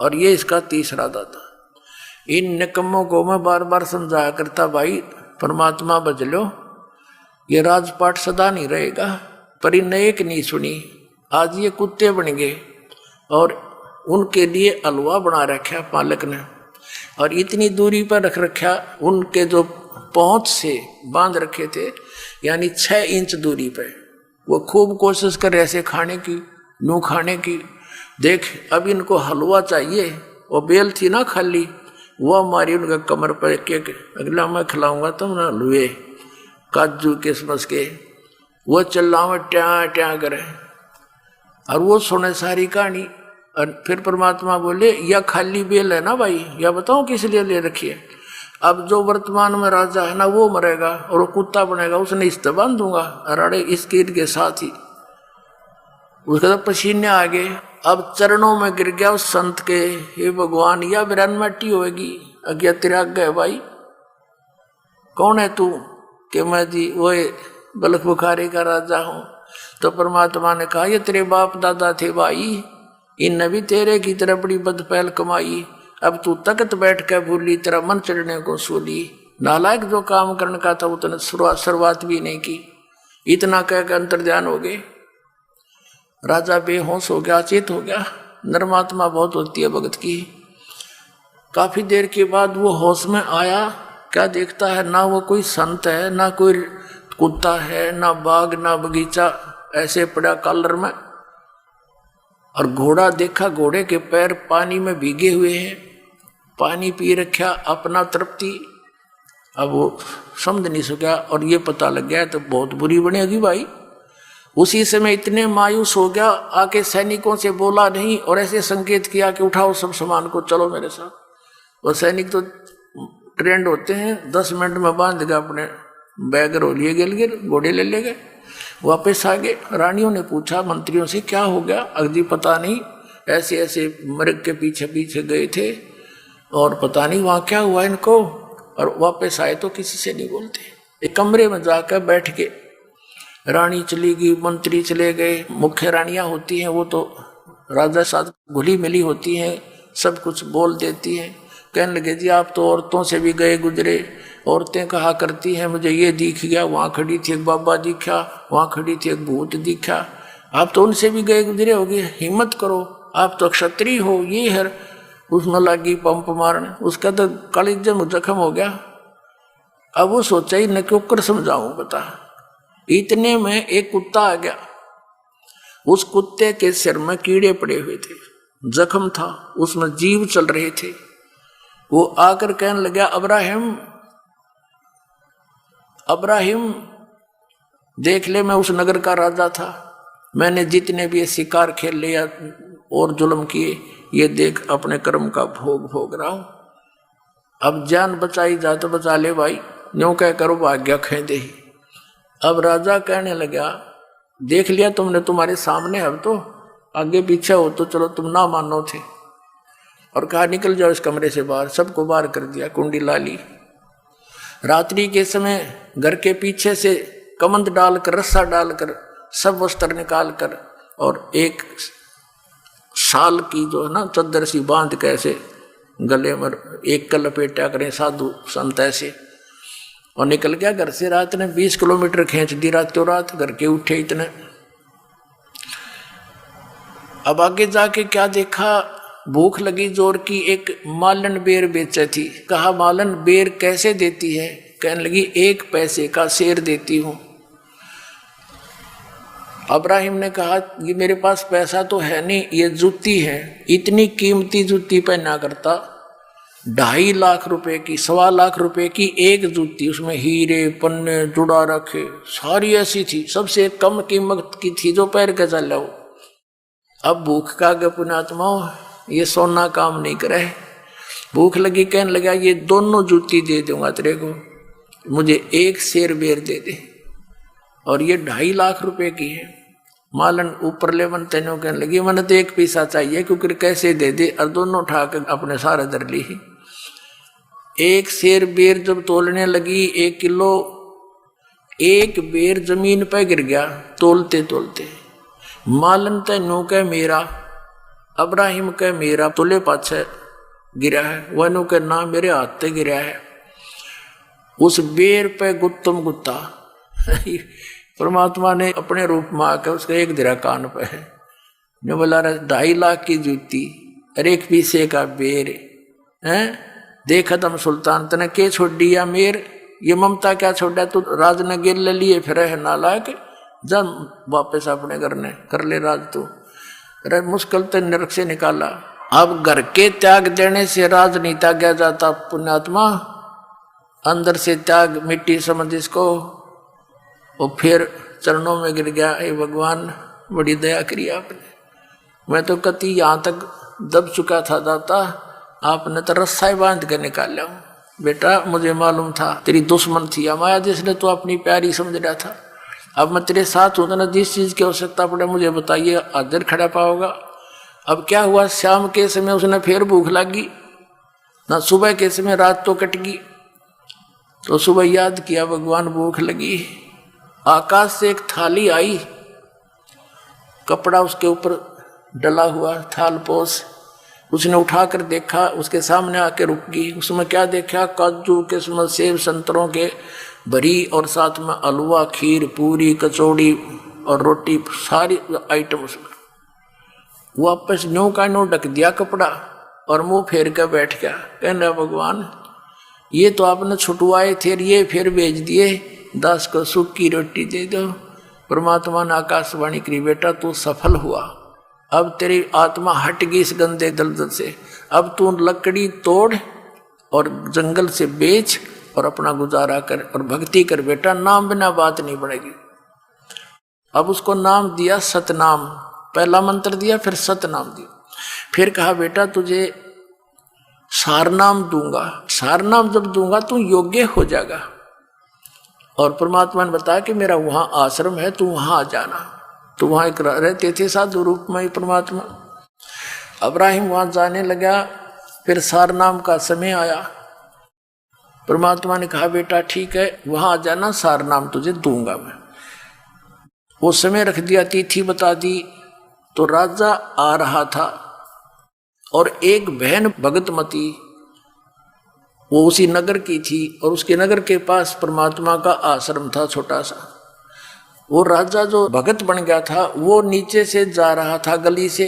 और ये इसका तीसरा दादा। इन निकम्मों को मैं बार बार समझाया करता, भाई परमात्मा बच लो, ये राजपाट सदा नहीं रहेगा। पर इन एक नहीं सुनी, आज ये कुत्ते बन गए, और उनके लिए हलवा बना रखा पालक ने, और इतनी दूरी पर रख रखा, उनके जो पहुंच से बांध रखे थे, यानी 6 इंच दूरी पे। वो खूब कोशिश कर ऐसे खाने की, यूं खाने की। देख अब इनको हलवा चाहिए, और बेल थी ना खाली, वो हमारी उनका कमर पर एक अगला मैं खिलाऊंगा तुम ना हलवे काजू किशमिश के। वो चिल्लावे ट्या ट्या करे, और वो सुने सारी कहानी। और फिर परमात्मा बोले, या खाली बेल है ना भाई, या बताओ किस लिए ले रखी है? अब जो वर्तमान में राजा है ना वो मरेगा, और वो कुत्ता बनेगा, उसने इस तरह बांध दूंगा अराड़े इस कीट के साथ ही। उसका तो पसीने आ गए। अब चरणों में गिर गया उस संत के, हे भगवान या बिरान मट्टी होगी, अज्ञा तेरा गए भाई, कौन है तू? कि मैं जी वो बलख बुखारी का राजा हूं। तो परमात्मा ने कहा, ये तेरे बाप दादा थे भाई, इनने भी तेरे की तरह बड़ी बदपहल कमाई, अब तू तकत बैठ कर भूली, तेरा मन चढ़ने को सूली। नालायक जो काम करने का था उतने शुरुआत भी नहीं की। इतना कहकर अंतर्ध्यान हो गए। राजा बेहोश हो गया, चेत हो गया। नरमात्मा बहुत होती है भगत की। काफी देर के बाद वो होश में आया, क्या देखता है, ना वो कोई संत है, ना कोई कुत्ता है, ना बाग, ना बगीचा, ऐसे पड़ा कॉलर में। और घोड़ा देखा, घोड़े के पैर पानी में भीगे हुए हैं, पानी पी रखा, अपना तृप्ति। अब वो समझ नहीं सका, और ये पता लग गया तो बहुत बुरी बनेगी भाई। उसी समय इतने मायूस हो गया, आके सैनिकों से बोला नहीं, और ऐसे संकेत किया कि उठाओ सब सामान को, चलो मेरे साथ। और सैनिक तो ट्रेंड होते हैं, 10 मिनट में बांध देगा अपने बैगर हो लिए गिल घोड़े ले गए। वापस आ गए। रानियों ने पूछा मंत्रियों से क्या हो गया? अगजी पता नहीं, ऐसे ऐसे मृग के पीछे पीछे गए थे और पता नहीं वहाँ क्या हुआ इनको, और वापस आए तो किसी से नहीं बोलते। एक कमरे में जाकर बैठ के रानी चली गई, मंत्री चले गए। मुख्य रानियाँ होती हैं वो तो राजा साथ घुली मिली होती हैं, सब कुछ बोल देती हैं। कहने लगे जी आप तो औरतों से भी गए गुजरे, औरतें कहा करती हैं मुझे ये दिख गया, वहाँ खड़ी थी एक बाबा दिखा, वहाँ खड़ी थी एक भूत दिखा, आप तो उनसे भी गए गुजरे होगे, हिम्मत करो, आप तो क्षत्रिय हो। ये है उसमें लगी पंप मारने, उसका तो कलेजा में जख्म हो गया। अब वो सोचा ही न क्यों कर समझाऊं बता। इतने में एक कुत्ता आ गया, उस कुत्ते के सिर में कीड़े पड़े हुए थे, जख्म था, उसमें जीव चल रहे थे। वो आकर कहने लगा अब्राहिम अब्राहिम देख ले, मैं उस नगर का राजा था, मैंने जितने भी शिकार खेल लिया और जुल्म किए, ये देख अपने कर्म का भोग भोग रहा हूं। अब जान बचाई जा तो बचा ले भाई, यूं कह करो भाग्य खेदे ही। अब राजा कहने लगा देख लिया तुमने, तुम्हारे सामने, अब तो आगे पीछे हो तो चलो तुम ना मानो थे, और कहा निकल जाओ इस कमरे से बाहर। सबको बाहर कर दिया, कुंडी ला ली। रात्रि के समय घर के पीछे से कमंद डालकर, रस्सा डालकर, सब वस्त्र निकाल कर और एक साल की जो है ना चद्दर सी बांध के ऐसे गले में एक का लपेटा करें साधु संत ऐसे, और निकल गया घर से। रात ने 20 किलोमीटर खींच दी रातों रात, घर के उठे इतने। अब आगे जाके क्या देखा, भूख लगी जोर की, एक मालन बेर बेचे थी। कहा मालन बेर कैसे देती है? कहने लगी 1 पैसे का शेर देती हूं। अब्राहिम ने कहा ये मेरे पास पैसा तो है नहीं, ये जूती है, इतनी कीमती जूती पहना करता, 2.5 लाख रुपए की, 1.25 लाख रुपए की एक जूती, उसमें हीरे पन्ने जुड़ा रखे, सारी ऐसी थी, सबसे कम कीमत की थी जो पैर के चल लो। अब भूख का पुण्यात्मा, ये सोना काम नहीं करे, भूख लगी, कहने लगा ये दोनों जूती दे दूंगा तेरे को, मुझे 1 शेर बेर दे दे, और ये 2.5 लाख रुपए की है। मालन ऊपर ले मन तेनों कहने लगी मैंने तो 1 पैसा चाहिए, क्योंकि कैसे दे दे, और दोनों उठा के अपने सारे दर ली। 1 शेर बेर जब तोलने लगी 1 किलो, 1 बेर जमीन पर गिर गया तोलते तोलते। मालन तेनों कह मेरा, अब्राहिम कह मेरा, तुले पाछे गिरा है, वनु के ना मेरे हाथ से गिरा है। उस बेर पे गुत्तम गुत्ता परमात्मा ने अपने रूप में आकर उसका 1 दिरा कान पे है, ने बोला 2.5 लाख की जूती और 1 पैसे का बेर है, देखा तम सुल्तान तने के छोड़ दिया मेर, ये ममता क्या छोड़ा तू, राज ने गिर ले लिए फिर है नालायक, जा वापस अपने घर ने कर ले राज तू। अरे मुश्किल तो नरक से निकाला। अब घर के त्याग देने से राज नहीं त्यागा जाता पुण्यात्मा, अंदर से त्याग मिट्टी समझ इसको। और फिर चरणों में गिर गया, हे भगवान बड़ी दया करी आपने, मैं तो कति यहाँ तक दब चुका था दाता, आपने तो रस्सा बांध कर निकाला हूँ। बेटा मुझे मालूम था तेरी दुश्मन थी माया, जिसने तो अपनी प्यारी समझ रहा था। अब मैं तेरे साथ हूँ ना, जिस चीज की आवश्यकता पड़े मुझे बताइए, हाजिर खड़ा पाओगा। अब क्या हुआ, शाम के समय उसने फिर भूख लगी ना, सुबह के समय रात तो कट गई, तो सुबह याद किया भगवान भूख लगी। आकाश से एक थाली आई, कपड़ा उसके ऊपर डला हुआ, थाल पोस, उसने उठाकर देखा, उसके सामने आके रुक गई। उसमें क्या देखा, काजू किस्मत सेब संतरों के भरी, और साथ में हलवा खीर पूरी कचौड़ी और रोटी, सारी आइटम उसमें। वापस न्यू का न्यू ढक दिया कपड़ा और मुंह फेर कर बैठ गया, कहना भगवान ये तो आपने छुटवाए थे, ये फिर भेज दिए, दास को सूखी रोटी दे दो। परमात्मा ने आकाशवाणी करी, बेटा तू सफल हुआ, अब तेरी आत्मा हट गई इस गंदे दलदल से, अब तू लकड़ी तोड़ और जंगल से बेच और अपना गुजारा कर और भक्ति कर बेटा, नाम बिना बात नहीं बढ़ेगी। अब उसको नाम दिया सतनाम, पहला मंत्र दिया फिर सतनाम दिया, फिर कहा बेटा तुझे सारनाम दूंगा, सारनाम जब दूंगा तू योग्य हो जाएगा और परमात्मा ने बताया कि मेरा वहां आश्रम है, तू वहां आ जाना। तो वहां एक रहते थे साधु रूप में परमात्मा। इब्राहिम वहां जाने लगा। फिर सारनाम का समय आया। परमात्मा ने कहा बेटा ठीक है, वहां आ जाना, सारनाम तुझे दूंगा मैं। वो समय रख दिया, तिथि बता दी। तो राजा आ रहा था और एक बहन भगतमती वो उसी नगर की थी, और उसके नगर के पास परमात्मा का आश्रम था छोटा सा। वो राजा जो भगत बन गया था वो नीचे से जा रहा था गली से।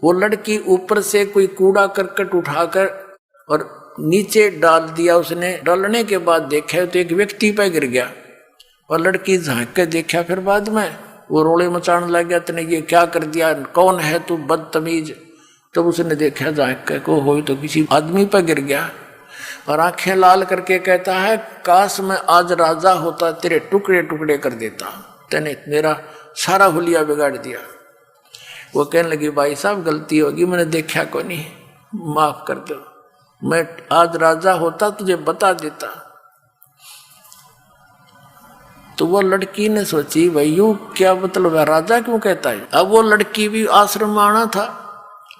वो लड़की ऊपर से कोई कूड़ा करकट उठाकर और नीचे डाल दिया उसने। डालने के बाद देखा तो एक व्यक्ति पे गिर गया, और लड़की झांक के देखा। फिर बाद में वो रोले मचाने लग गया, तूने ये क्या कर दिया, कौन है तू बदतमीज। तब उसने देखा झांक के को हो तो किसी आदमी पर गिर गया, और आंखें लाल करके कहता है काश मैं आज राजा होता, तेरे टुकड़े टुकड़े कर देता, तूने मेरा सारा हुलिया बिगाड़ दिया। वो कहने लगी भाई साहब गलती होगी, मैंने देखा को नहीं, माफ कर दो, मैं आज राजा होता तुझे बता देता। तो वो लड़की ने सोची भाई यू क्या मतलब है, राजा क्यों कहता है। अब वो लड़की भी आश्रम में आना था,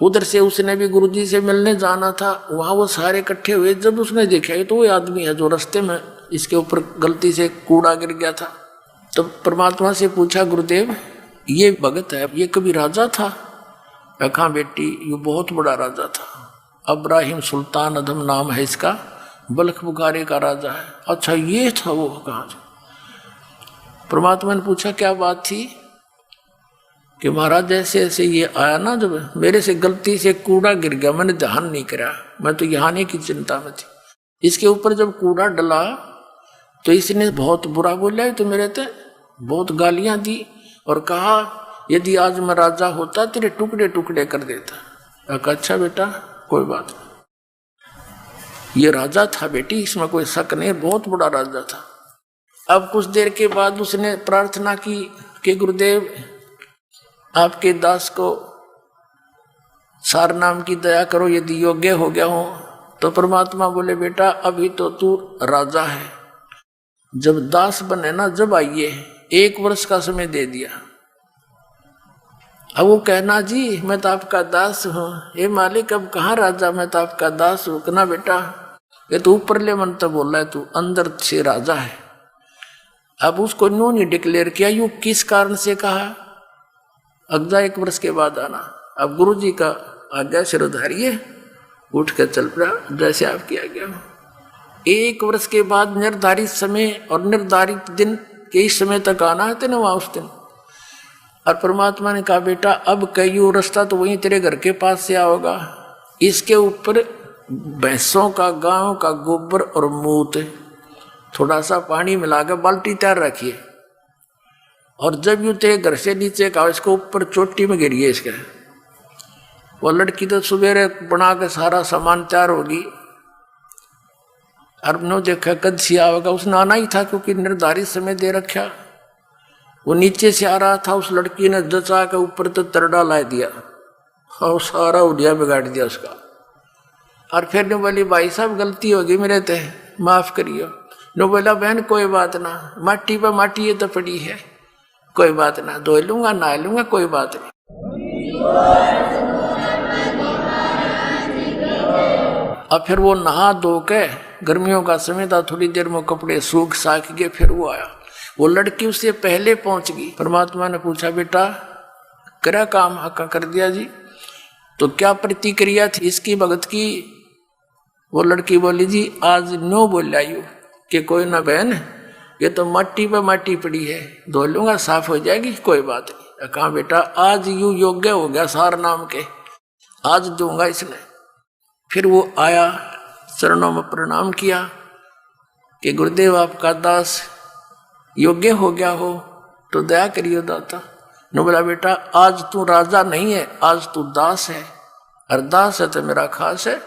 उधर से उसने भी गुरुजी से मिलने जाना था। वहां वो सारे इकट्ठे हुए। जब उसने देखा तो वो आदमी है जो रास्ते में इसके ऊपर गलती से कूड़ा गिर गया था। तो परमात्मा से पूछा गुरुदेव ये भगत है, ये कभी राजा था। कहा बेटी ये बहुत बड़ा राजा था, इब्राहिम सुल्तान अदम नाम है इसका, बल्ख बुखारे का राजा है। अच्छा ये था वो। कहा परमात्मा ने पूछा क्या बात थी। कि महाराज जैसे ऐसे ये आया ना, जब मेरे से गलती से कूड़ा गिर गया, मैंने ध्यान नहीं करा, मैं तो यहाँ आने की चिंता में थी। इसके ऊपर जब कूड़ा डला तो इसने बहुत बुरा बोला, तो मेरे ते बहुत गालियां दी और कहा यदि आज मैं राजा होता तेरे टुकड़े टुकड़े कर देता। कहा अच्छा बेटा कोई बात नहीं, ये राजा था बेटी, इसमें कोई शक नहीं, बहुत बड़ा राजा था। अब कुछ देर के बाद उसने प्रार्थना की कि गुरुदेव आपके दास को सारनाम की दया करो, यदि योग्य हो गया हो। तो परमात्मा बोले बेटा अभी तो तू राजा है, जब दास बने ना जब आइए, 1 वर्ष का समय दे दिया। अब वो कहना जी मैं तो आपका दास हूँ, ये मालिक अब कहाँ राजा, मैं तो आपका दास हूँ। कहना बेटा ये तो ऊपर ले मन तो बोल रहा है, तू अंदर से राजा है। अब उसको न्यू नहीं डिक्लेयर किया, यू किस कारण से कहा अगजा 1 वर्ष के बाद आना। अब गुरुजी का आज्ञा सिरोधारिये, उठ कर चल पड़ा जैसे आपकी आज्ञा हो। 1 वर्ष के बाद निर्धारित समय और निर्धारित दिन के इस समय तक आना है तेने वहां उस दिन। और परमात्मा ने कहा बेटा अब कई रास्ता तो वहीं तेरे घर के पास से आओगा, इसके ऊपर भैंसों का गायों का गोबर और मूत थोड़ा सा पानी मिलाकर बाल्टी तैयार रखिए, और जब यूं तेरे घर से नीचे का इसको ऊपर चोटी में गिरिए इसके। वो लड़की तो सुबेरे बना के सारा सामान तैयार होगी, और नो देखा कद सिया होगा, उसने आना ही था क्योंकि निर्धारित समय दे रखा। वो नीचे से आ रहा था, उस लड़की ने जचा के ऊपर तो तरडा ला दिया और सारा उड़िया बिगाड़ दिया उसका। और फिर ने बोली भाई साहब गलती होगी मेरे ते, माफ करियो। नो बोला बहन कोई बात ना, माटी पर माटी ये तो पड़ी है, कोई बात ना, धो लूंगा नहा लूंगा, कोई बात नहीं। अब फिर वो नहा धो के, गर्मियों का समय था, थोड़ी देर में कपड़े सूख साख गए। फिर वो आया, वो लड़की उससे पहले पहुंच गई। परमात्मा ने पूछा बेटा करा काम हका कर दिया जी, तो क्या प्रतिक्रिया थी इसकी भगत की। वो लड़की बोली जी आज नो बोल आयु कि कोई ना बहन ये तो माटी पे माटी पड़ी है, धो लूंगा साफ हो जाएगी, कोई बात नहीं। कहा बेटा आज यू योग्य हो गया सार नाम के, आज दूंगा इसने। फिर वो आया, चरणों में प्रणाम किया कि गुरुदेव आपका दास योग्य हो गया हो तो दया करियो दाता। ने बोला बेटा आज तू राजा नहीं है, आज तू दास है, और दास है तो मेरा खास है।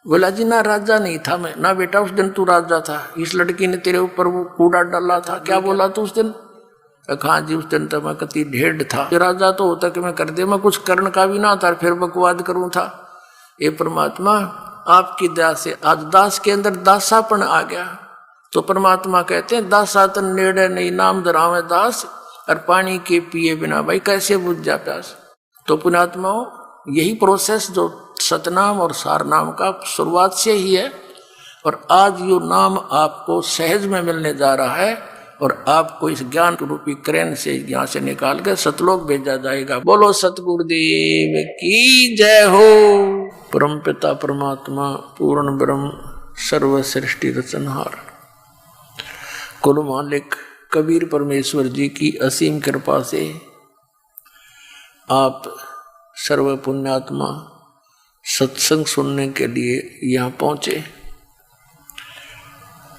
बोला जी ना राजा नहीं था मैं। ना बेटा उस दिन तू राजा था, इस लड़की ने तेरे ऊपर वो कूड़ा डाला था, क्या बोला तू उस दिन। हाँ जी उस दिन तो मैं कति ढेढ़ था, राजा तो होता कि मैं कर दे, मैं कुछ करण का भी ना था, फिर बकवाद करूं था। ये परमात्मा आपकी दया से आज दास के अंदर दासापन आ गया, तो परमात्मा कहते हैं दासा तन नेड़े नहीं नाम धरावे दास, और पानी के पिए बिना भाई कैसे बुझ जा प्यास। तो पुण्यात्माओं, यही प्रोसेस जो सतनाम और सारनाम का शुरुआत से ही है, और आज यो नाम आपको सहज में मिलने जा रहा है, और आपको इस ज्ञान रूपी क्रेन से यहाँ से निकाल कर सतलोक भेजा जाएगा। बोलो सतगुरुदेव की जय हो। परम पिता परमात्मा पूर्ण ब्रह्म सर्व सृष्टि रचनहार कुल मालिक कबीर परमेश्वर जी की असीम कृपा से आप सर्व पुण्यात्मा सत्संग सुनने के लिए यहाँ पहुँचे।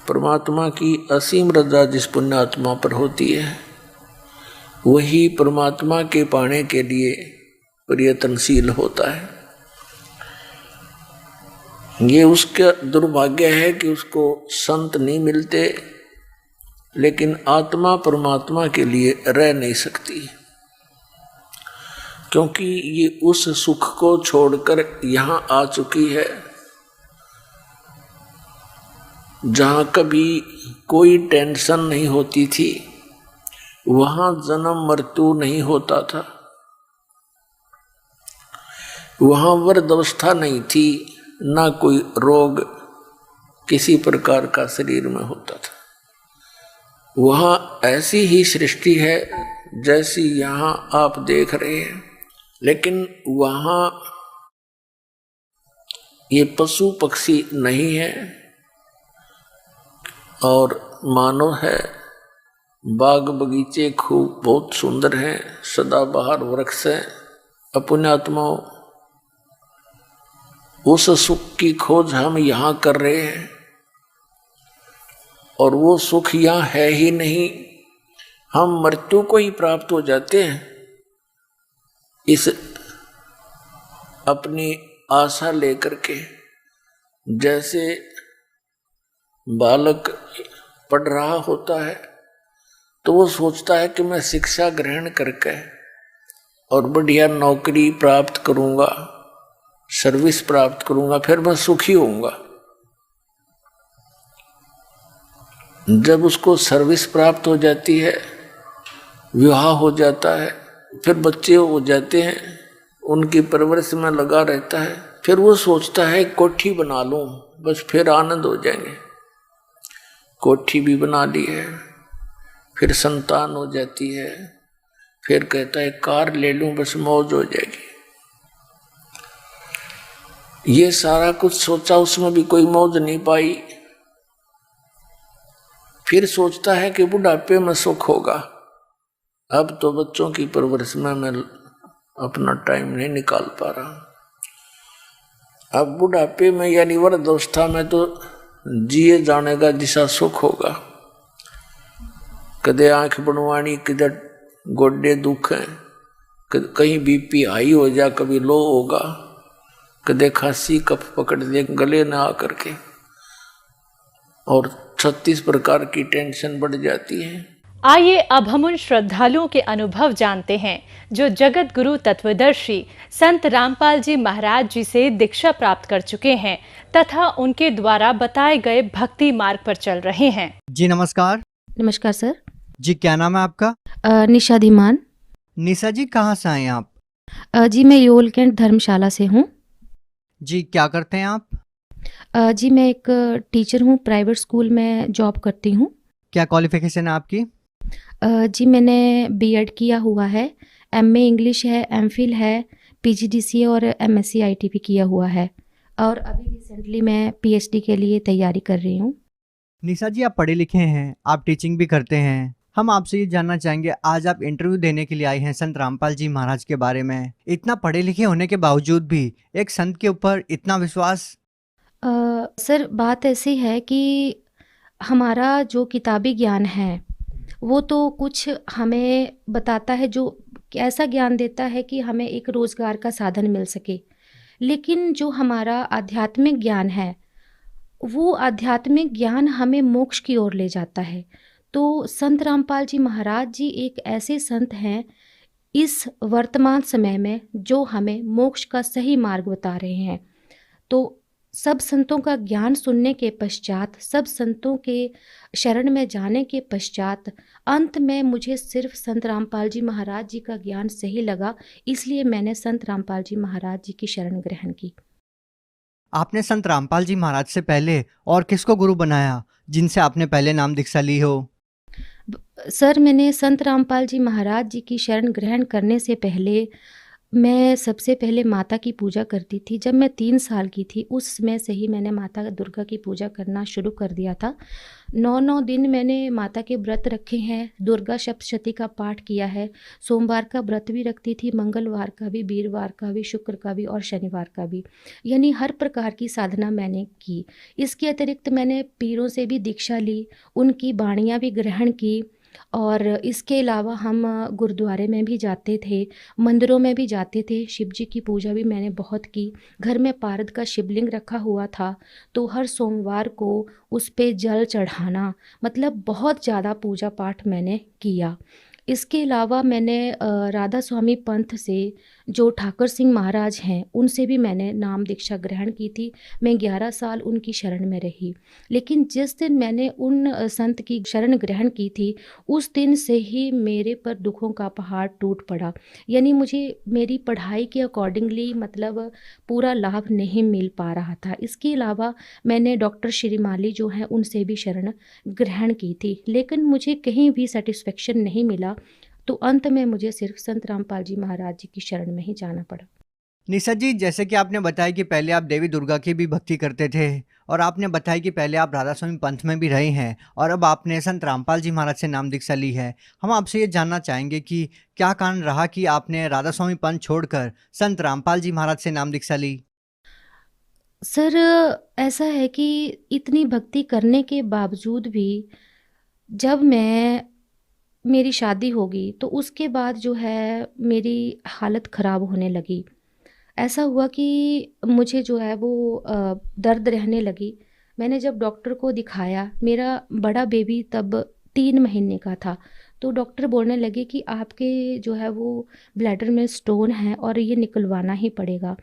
परमात्मा की असीम रजा जिस पुण्यात्मा पर होती है, वही परमात्मा के पाने के लिए प्रयत्नशील होता है। ये उसका दुर्भाग्य है कि उसको संत नहीं मिलते, लेकिन आत्मा परमात्मा के लिए रह नहीं सकती, क्योंकि ये उस सुख को छोड़कर यहाँ आ चुकी है जहाँ कभी कोई टेंशन नहीं होती थी, वहाँ जन्म मृत्यु नहीं होता था, वहाँ वृद्धावस्था नहीं थी, ना कोई रोग किसी प्रकार का शरीर में होता था। वहाँ ऐसी ही सृष्टि है जैसी यहाँ आप देख रहे हैं, लेकिन वहाँ ये पशु पक्षी नहीं है और मानव है। बाग बगीचे खूब बहुत सुंदर हैं, सदाबहार वृक्ष हैं। अपुण्यात्माओं, उस सुख की खोज हम यहाँ कर रहे हैं, और वो सुख यहाँ है ही नहीं, हम मृत्यु को ही प्राप्त हो जाते हैं। इस अपनी आशा लेकर के, जैसे बालक पढ़ रहा होता है तो वो सोचता है कि मैं शिक्षा ग्रहण करके और बढ़िया नौकरी प्राप्त करूंगा, सर्विस प्राप्त करूंगा, फिर मैं सुखी होऊंगा। जब उसको सर्विस प्राप्त हो जाती है, विवाह हो जाता है, फिर बच्चे हो जाते हैं, उनकी परवरिश में लगा रहता है, फिर वो सोचता है कोठी बना लूं, बस फिर आनंद हो जाएंगे। कोठी भी बना ली है, फिर संतान हो जाती है, फिर कहता है कार ले लूं, बस मौज हो जाएगी। ये सारा कुछ सोचा, उसमें भी कोई मौज नहीं पाई। फिर सोचता है कि बुढ़ापे में सुख होगा। अब तो बच्चों की परवरिश में मैं अपना टाइम नहीं निकाल पा रहा। अब बुढ़ापे में यानी वृद्धावस्था में तो जिए जाने का जिसा सुख होगा। कदे आंख बनवानी, किधर गोड्डे दुख हैं, कहीं बीपी हाई हो जा, कभी लो होगा, कदे खांसी कफ पकड़ दे गले न आकर के, और 36 प्रकार की टेंशन बढ़ जाती है। आइए अब हम उन श्रद्धालुओं के अनुभव जानते हैं जो जगत गुरु तत्वदर्शी संत रामपाल जी महाराज जी से दीक्षा प्राप्त कर चुके हैं तथा उनके द्वारा बताए गए भक्ति मार्ग पर चल रहे हैं। जी नमस्कार। नमस्कार सर। जी क्या नाम है आपका? निशा धीमान। निशा जी कहाँ से आए आप? जी मैं योल कैंट धर्मशाला से हूँ। जी क्या करते हैं आप? जी मैं एक टीचर हूँ, प्राइवेट स्कूल में जॉब करती हूँ। क्या क्वालिफिकेशन है आपकी? जी मैंने बीएड किया हुआ है, एमए इंग्लिश है, एमफिल है, पीजीडीसीए और एमएससी आईटीपी किया हुआ है, और अभी रिसेंटली मैं पीएचडी के लिए तैयारी कर रही हूँ। निशा जी आप पढ़े लिखे हैं, आप टीचिंग भी करते हैं। हम आपसे ये जानना चाहेंगे, आज आप इंटरव्यू देने के लिए आए हैं संत रामपाल जी महाराज के बारे में। इतना पढ़े लिखे होने के बावजूद भी एक संत के ऊपर इतना विश्वास? सर बात ऐसी है कि हमारा जो किताबी ज्ञान है वो तो कुछ हमें बताता है, जो ऐसा ज्ञान देता है कि हमें एक रोज़गार का साधन मिल सके, लेकिन जो हमारा आध्यात्मिक ज्ञान है वो आध्यात्मिक ज्ञान हमें मोक्ष की ओर ले जाता है। तो संत रामपाल जी महाराज जी एक ऐसे संत हैं इस वर्तमान समय में जो हमें मोक्ष का सही मार्ग बता रहे हैं। तो सब संतों का ज्ञान सुनने के पश्चात, सब संतों के शरण में जाने के पश्चात अंत में मुझे सिर्फ संत रामपाल जी महाराज जी का ज्ञान सही लगा, इसलिए मैंने संत रामपाल जी महाराज जी की शरण ग्रहण की। आपने संत रामपाल जी महाराज से पहले और किसको गुरु बनाया जिनसे आपने पहले नाम दीक्षा ली हो? सर, मैंने संत रामपाल जी महाराज जी की शरण ग्रहण करने से पहले मैं सबसे पहले माता की पूजा करती थी। जब मैं 3 साल की थी उस समय से ही मैंने माता दुर्गा की पूजा करना शुरू कर दिया था। 9-9 दिन मैंने माता के व्रत रखे हैं, दुर्गा सप्तशती का पाठ किया है, सोमवार का व्रत भी रखती थी, मंगलवार का भी, वीरवार का भी, शुक्र का भी और शनिवार का भी, यानी हर प्रकार की साधना मैंने की। इसके अतिरिक्त मैंने पीरों से भी दीक्षा ली, उनकी बाणियाँ भी ग्रहण की और इसके अलावा हम गुरुद्वारे में भी जाते थे, मंदिरों में भी जाते थे, शिव जी की पूजा भी मैंने बहुत की। घर में पारद का शिवलिंग रखा हुआ था, तो हर सोमवार को उस पे जल चढ़ाना, मतलब बहुत ज़्यादा पूजा पाठ मैंने किया। इसके अलावा मैंने राधा स्वामी पंथ से जो ठाकुर सिंह महाराज हैं उनसे भी मैंने नाम दीक्षा ग्रहण की थी। मैं 11 साल उनकी शरण में रही। लेकिन जिस दिन मैंने उन संत की शरण ग्रहण की थी उस दिन से ही मेरे पर दुखों का पहाड़ टूट पड़ा। यानी मुझे मेरी पढ़ाई के अकॉर्डिंगली मतलब पूरा लाभ नहीं मिल पा रहा था। इसके अलावा मैंने डॉक्टर श्रीमाली जो हैं उनसे भी शरण ग्रहण की थी, लेकिन मुझे कहीं भी सेटिस्फेक्शन नहीं मिला। तो अंत में मुझे सिर्फ संत रामपाल जी महाराज जी की शरण में ही जाना पड़ा। निशा जी, जैसे कि आपने बताया कि पहले आप देवी दुर्गा की भी भक्ति करते थे और आपने बताया कि पहले आप राधा स्वामी पंथ में भी रहे हैं और अब आपने संत रामपाल जी महाराज से नाम दीक्षा ली है। हम आपसे ये जानना चाहेंगे कि क्या कारण रहा कि आपने राधा स्वामी पंथ छोड़कर संत रामपाल जी महाराज से नाम दीक्षा ली? सर, ऐसा है कि इतनी भक्ति करने के बावजूद भी जब मेरी शादी होगी तो उसके बाद जो है मेरी हालत ख़राब होने लगी। ऐसा हुआ कि मुझे जो है वो दर्द रहने लगी। मैंने जब डॉक्टर को दिखाया, मेरा बड़ा बेबी तब 3 महीने का था, तो डॉक्टर बोलने लगे कि आपके जो है वो ब्लैडर में स्टोन है और ये निकलवाना ही पड़ेगा।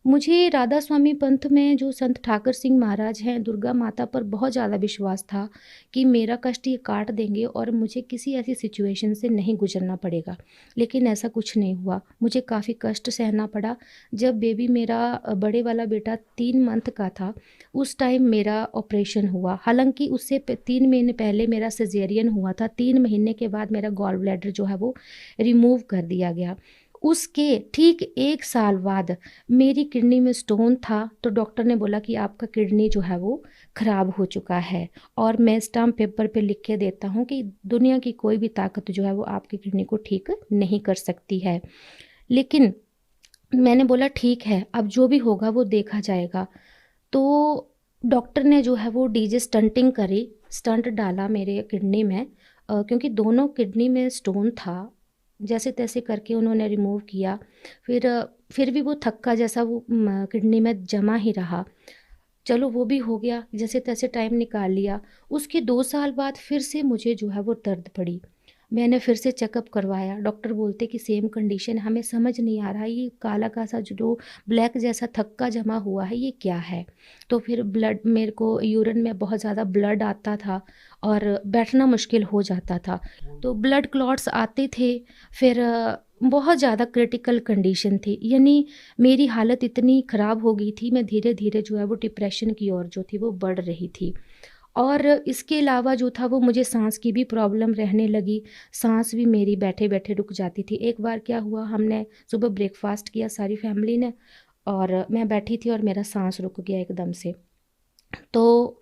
मुझे राधा स्वामी पंथ में जो संत ठाकुर सिंह महाराज हैं, दुर्गा माता पर बहुत ज़्यादा विश्वास था कि मेरा कष्ट ये काट देंगे और मुझे किसी ऐसी सिचुएशन से नहीं गुजरना पड़ेगा। लेकिन ऐसा कुछ नहीं हुआ, मुझे काफ़ी कष्ट सहना पड़ा। जब बेबी मेरा बड़े वाला बेटा 3 मंथ का था, उस टाइम मेरा ऑपरेशन हुआ। हालांकि उससे 3 महीने पहले मेरा सिजेरियन हुआ था। 3 महीने के बाद मेरा गॉल ब्लैडर जो है वो रिमूव कर दिया गया। उसके ठीक 1 साल बाद मेरी किडनी में स्टोन था, तो डॉक्टर ने बोला कि आपका किडनी जो है वो ख़राब हो चुका है और मैं स्टाम्प पेपर पे लिख के देता हूँ कि दुनिया की कोई भी ताकत जो है वो आपकी किडनी को ठीक नहीं कर सकती है। लेकिन मैंने बोला ठीक है, अब जो भी होगा वो देखा जाएगा। तो डॉक्टर ने जो है वो डीजे स्टंटिंग करी, स्टंट डाला मेरे किडनी में, क्योंकि दोनों किडनी में स्टोन था। जैसे तैसे करके उन्होंने रिमूव किया। फिर भी वो थक्का जैसा वो किडनी में जमा ही रहा। चलो वो भी हो गया, जैसे तैसे टाइम निकाल लिया। उसके 2 साल बाद फिर से मुझे जो है वो दर्द पड़ी। मैंने फिर से चेकअप करवाया। डॉक्टर बोलते कि सेम कंडीशन, हमें समझ नहीं आ रहा ये काला का सा जो ब्लैक जैसा थक्का जमा हुआ है ये क्या है। तो फिर ब्लड, मेरे को यूरिन में बहुत ज़्यादा ब्लड आता था और बैठना मुश्किल हो जाता था, तो ब्लड क्लॉट्स आते थे। फिर बहुत ज़्यादा क्रिटिकल कंडीशन थी, यानी मेरी हालत इतनी ख़राब हो गई थी, मैं धीरे धीरे जो है वो डिप्रेशन की ओर जो थी वो बढ़ रही थी। और इसके अलावा जो था वो मुझे सांस की भी प्रॉब्लम रहने लगी। सांस भी मेरी बैठे बैठे रुक जाती थी। एक बार क्या हुआ, हमने सुबह ब्रेकफास्ट किया सारी फैमिली ने, और मैं बैठी थी और मेरा सांस रुक गया एकदम से। तो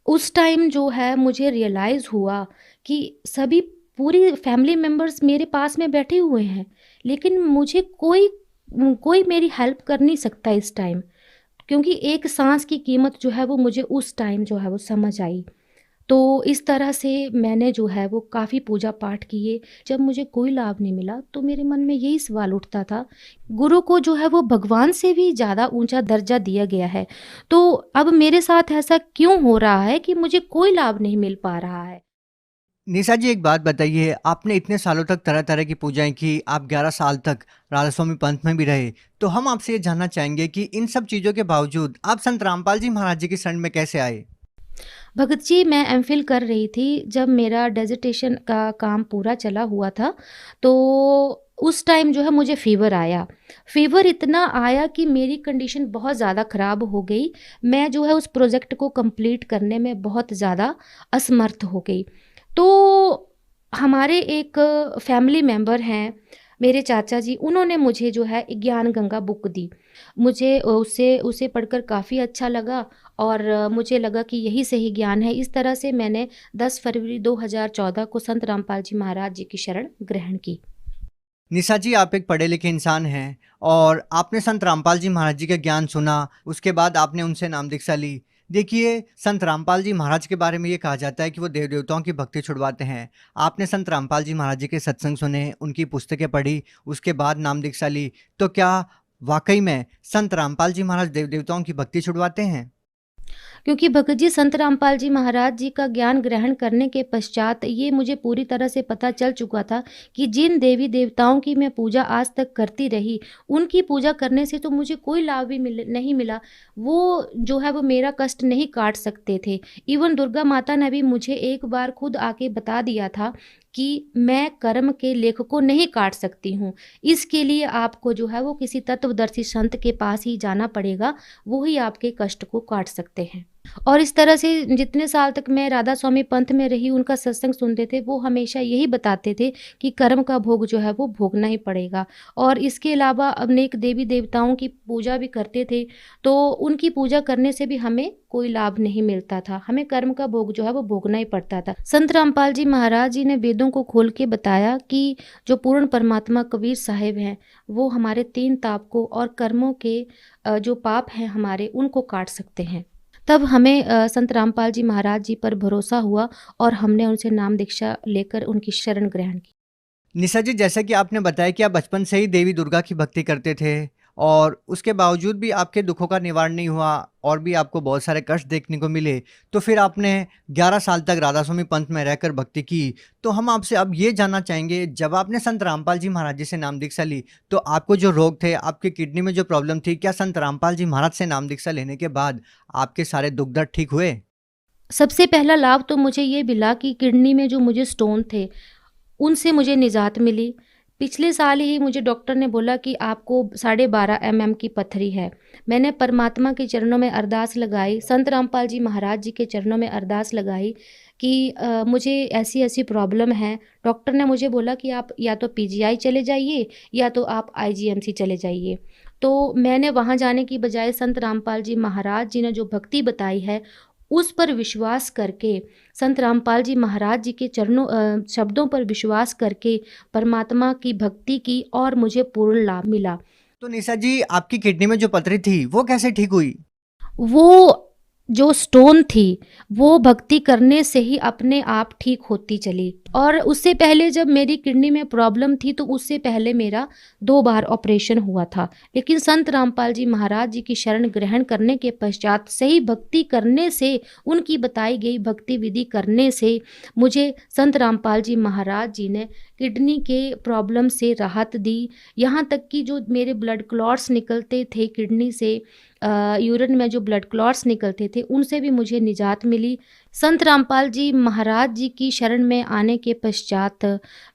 उस टाइम जो है मुझे रियलाइज़ हुआ कि सभी पूरी फैमिली मेम्बर्स मेरे पास में बैठे हुए हैं, लेकिन मुझे कोई मेरी हेल्प कर नहीं सकता इस टाइम, क्योंकि एक सांस की कीमत जो है वो मुझे उस टाइम जो है वो समझ आई। तो इस तरह से मैंने जो है वो काफ़ी पूजा पाठ किए। जब मुझे कोई लाभ नहीं मिला तो मेरे मन में यही सवाल उठता था, गुरु को जो है वो भगवान से भी ज़्यादा ऊंचा दर्जा दिया गया है, तो अब मेरे साथ ऐसा क्यों हो रहा है कि मुझे कोई लाभ नहीं मिल पा रहा है। निशा जी, एक बात बताइए, आपने इतने सालों तक तरह तरह की पूजाएं की, आप 11 साल तक राधा स्वामी पंथ में भी रहे, तो हम आपसे ये जानना चाहेंगे कि इन सब चीज़ों के बावजूद आप संत रामपाल जी महाराज जी की शरण में कैसे आए? भगत जी, मैं एमफ़िल कर रही थी जब मेरा डिसर्टेशन का काम पूरा चला हुआ था, तो उस टाइम जो है मुझे फ़ीवर आया। फ़ीवर इतना आया कि मेरी कंडीशन बहुत ज़्यादा ख़राब हो गई। मैं जो है उस प्रोजेक्ट को कंप्लीट करने में बहुत ज़्यादा असमर्थ हो गई। तो हमारे एक फैमिली मेंबर हैं, मेरे चाचा जी, उन्होंने मुझे जो है ज्ञान गंगा बुक दी। मुझे उसे पढ़कर काफ़ी अच्छा लगा और मुझे लगा कि यही सही ज्ञान है। इस तरह से मैंने 10 फरवरी 2014 को संत रामपाल जी महाराज जी की शरण ग्रहण की। निशा जी, आप एक पढ़े लिखे इंसान हैं और आपने संत रामपाल जी महाराज जी का ज्ञान सुना, उसके बाद आपने उनसे नाम दीक्षा ली। देखिए, संत रामपाल जी महाराज के बारे में ये कहा जाता है कि वो देव देवताओं की भक्ति छुड़वाते हैं। आपने संत रामपाल जी महाराज जी के सत्संग सुने, उनकी पुस्तकें पढ़ी, उसके बाद नाम दीक्षा ली, तो क्या वाकई में संत रामपाल जी महाराज देव देवताओं की भक्ति छुड़वाते हैं? क्योंकि भगत जी, संत रामपाल जी महाराज जी का ज्ञान ग्रहण करने के पश्चात ये मुझे पूरी तरह से पता चल चुका था कि जिन देवी देवताओं की मैं पूजा आज तक करती रही, उनकी पूजा करने से तो मुझे कोई लाभ भी नहीं मिला। वो जो है वो मेरा कष्ट नहीं काट सकते थे। इवन दुर्गा माता ने भी मुझे एक बार खुद आके बता दिया था कि मैं कर्म के लेख को नहीं काट सकती हूँ। इसके लिए आपको जो है वो किसी तत्वदर्शी संत के पास ही जाना पड़ेगा, वो ही आपके कष्ट को काट सकते हैं। और इस तरह से जितने साल तक मैं राधा स्वामी पंथ में रही, उनका सत्संग सुनते थे, वो हमेशा यही बताते थे कि कर्म का भोग जो है वो भोगना ही पड़ेगा। और इसके अलावा अनेक देवी देवताओं की पूजा भी करते थे, तो उनकी पूजा करने से भी हमें कोई लाभ नहीं मिलता था। हमें कर्म का भोग जो है वो भोगना ही पड़ता था। संत रामपाल जी महाराज जी ने वेदों को खोल के बताया कि जो पूर्ण परमात्मा कबीर साहिब हैं, वो हमारे 3 ताप को और कर्मों के जो पाप हैं हमारे, उनको काट सकते हैं। तब हमें संत रामपाल जी महाराज जी पर भरोसा हुआ और हमने उनसे नाम दीक्षा लेकर उनकी शरण ग्रहण की। निशा जी, जैसा कि आपने बताया कि आप बचपन से ही देवी दुर्गा की भक्ति करते थे और उसके बावजूद भी आपके दुखों का निवारण नहीं हुआ और भी आपको बहुत सारे कष्ट देखने को मिले, तो फिर आपने 11 साल तक राधा स्वामी पंथ में रहकर भक्ति की। तो हम आपसे अब ये जानना चाहेंगे, जब आपने संत रामपाल जी महाराज जी से नाम दीक्षा ली, तो आपको जो रोग थे, आपकी किडनी में जो प्रॉब्लम थी, क्या संत रामपाल जी महाराज से नाम दीक्षा लेने के बाद आपके सारे दुख दर्द ठीक हुए? सबसे पहला लाभ तो मुझे ये मिला कि किडनी में जो मुझे स्टोन थे, उनसे मुझे निजात मिली। पिछले साल ही मुझे डॉक्टर ने बोला कि आपको 12.5 mm की पत्थरी है। मैंने परमात्मा के चरणों में अरदास लगाई, संत रामपाल जी महाराज जी के चरणों में अरदास लगाई कि मुझे ऐसी-ऐसी प्रॉब्लम है। डॉक्टर ने मुझे बोला कि आप या तो पीजीआई चले जाइए या तो आप आईजीएमसी चले जाइए। तो मैंने वहाँ जाने की बजाय संत रामपाल जी महाराज जी ने जो भक्ति बताई है, उस पर विश्वास करके, संत रामपाल जी महाराज जी के शब्दों पर विश्वास करके परमात्मा की भक्ति की और मुझे पूर्ण लाभ मिला। तो निशा जी, आपकी किडनी में जो पथरी थी वो कैसे ठीक हुई? वो जो स्टोन थी, वो भक्ति करने से ही अपने आप ठीक होती चली। और उससे पहले जब मेरी किडनी में प्रॉब्लम थी, तो उससे पहले मेरा 2 बार ऑपरेशन हुआ था। लेकिन संत रामपाल जी महाराज जी की शरण ग्रहण करने के पश्चात सही भक्ति करने से, उनकी बताई गई भक्ति विधि करने से मुझे संत रामपाल जी महाराज जी ने किडनी के प्रॉब्लम से राहत दी। यहाँ तक कि जो मेरे ब्लड क्लॉट्स निकलते थे किडनी से, यूरिन में जो ब्लड क्लॉट्स निकलते थे, उनसे भी मुझे निजात मिली। संत रामपाल जी महाराज जी की शरण में आने के पश्चात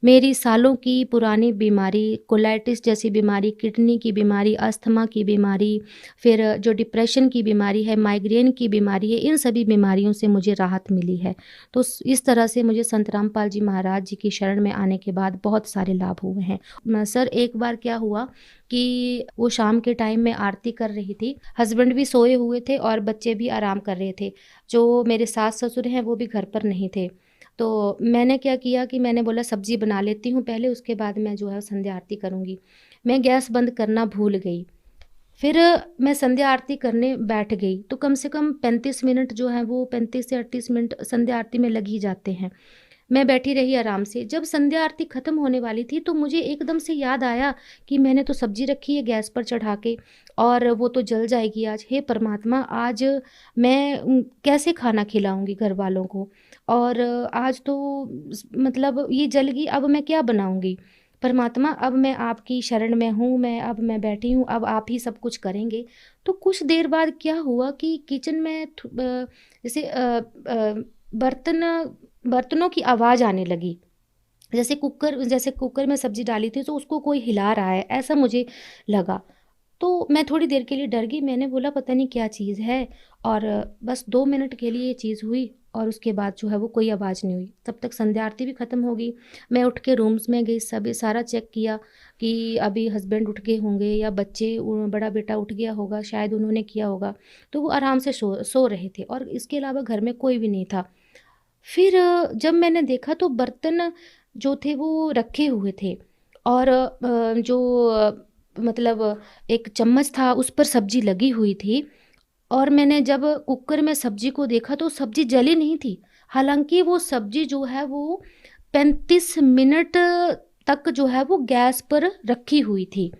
मेरी सालों की पुरानी बीमारी, कोलाइटिस जैसी बीमारी, किडनी की बीमारी, अस्थमा की बीमारी, फिर जो डिप्रेशन की बीमारी है, माइग्रेन की बीमारी है, इन सभी बीमारियों से मुझे राहत मिली है। तो इस तरह से मुझे संत रामपाल जी महाराज जी की शरण में आने के बाद बहुत सारे लाभ हुए हैं। सर, एक बार क्या हुआ कि वो शाम के टाइम में आरती कर रही थी, हस्बैंड भी सोए हुए थे और बच्चे भी आराम कर रहे थे। जो मेरे सास ससुर हैं वो भी घर पर नहीं थे। तो मैंने क्या किया कि मैंने बोला सब्ज़ी बना लेती हूँ पहले, उसके बाद मैं जो है संध्या आरती करूँगी। मैं गैस बंद करना भूल गई। फिर मैं संध्या आरती करने बैठ गई, तो कम से कम 35 मिनट जो है वो 35 से 38 मिनट संध्या आरती में लग ही जाते हैं। मैं बैठी रही आराम से। जब संध्या आरती ख़त्म होने वाली थी, तो मुझे एकदम से याद आया कि मैंने तो सब्ज़ी रखी है गैस पर चढ़ा के और वो तो जल जाएगी आज। हे परमात्मा, आज मैं कैसे खाना खिलाऊंगी घर वालों को। और आज तो मतलब ये जल गई, अब मैं क्या बनाऊंगी। परमात्मा, अब मैं आपकी शरण में हूँ, अब मैं बैठी हूँ, अब आप ही सब कुछ करेंगे। तो कुछ देर बाद क्या हुआ कि किचन में जैसे बर्तनों की आवाज़ आने लगी। जैसे कुकर में सब्जी डाली थी तो उसको कोई हिला रहा है, ऐसा मुझे लगा। तो मैं थोड़ी देर के लिए डर गई, मैंने बोला पता नहीं क्या चीज़ है। और बस 2 मिनट के लिए ये चीज़ हुई और उसके बाद जो है वो कोई आवाज़ नहीं हुई। तब तक संध्या आरती भी ख़त्म हो गई। मैं उठ के रूम्स में गई, सभी सारा चेक किया कि अभी हस्बैंड उठ गए होंगे या बच्चे, बड़ा बेटा उठ गया होगा, शायद उन्होंने किया होगा। तो वो आराम से सो रहे थे और इसके अलावा घर में कोई भी नहीं था। फिर जब मैंने देखा तो बर्तन जो थे वो रखे हुए थे और मतलब एक चम्मच था, उस पर सब्जी लगी हुई थी। और मैंने जब कुकर में सब्जी को देखा तो सब्जी जली नहीं थी। हालांकि वो सब्जी जो है वो 35 मिनट तक जो है वो गैस पर रखी हुई थी।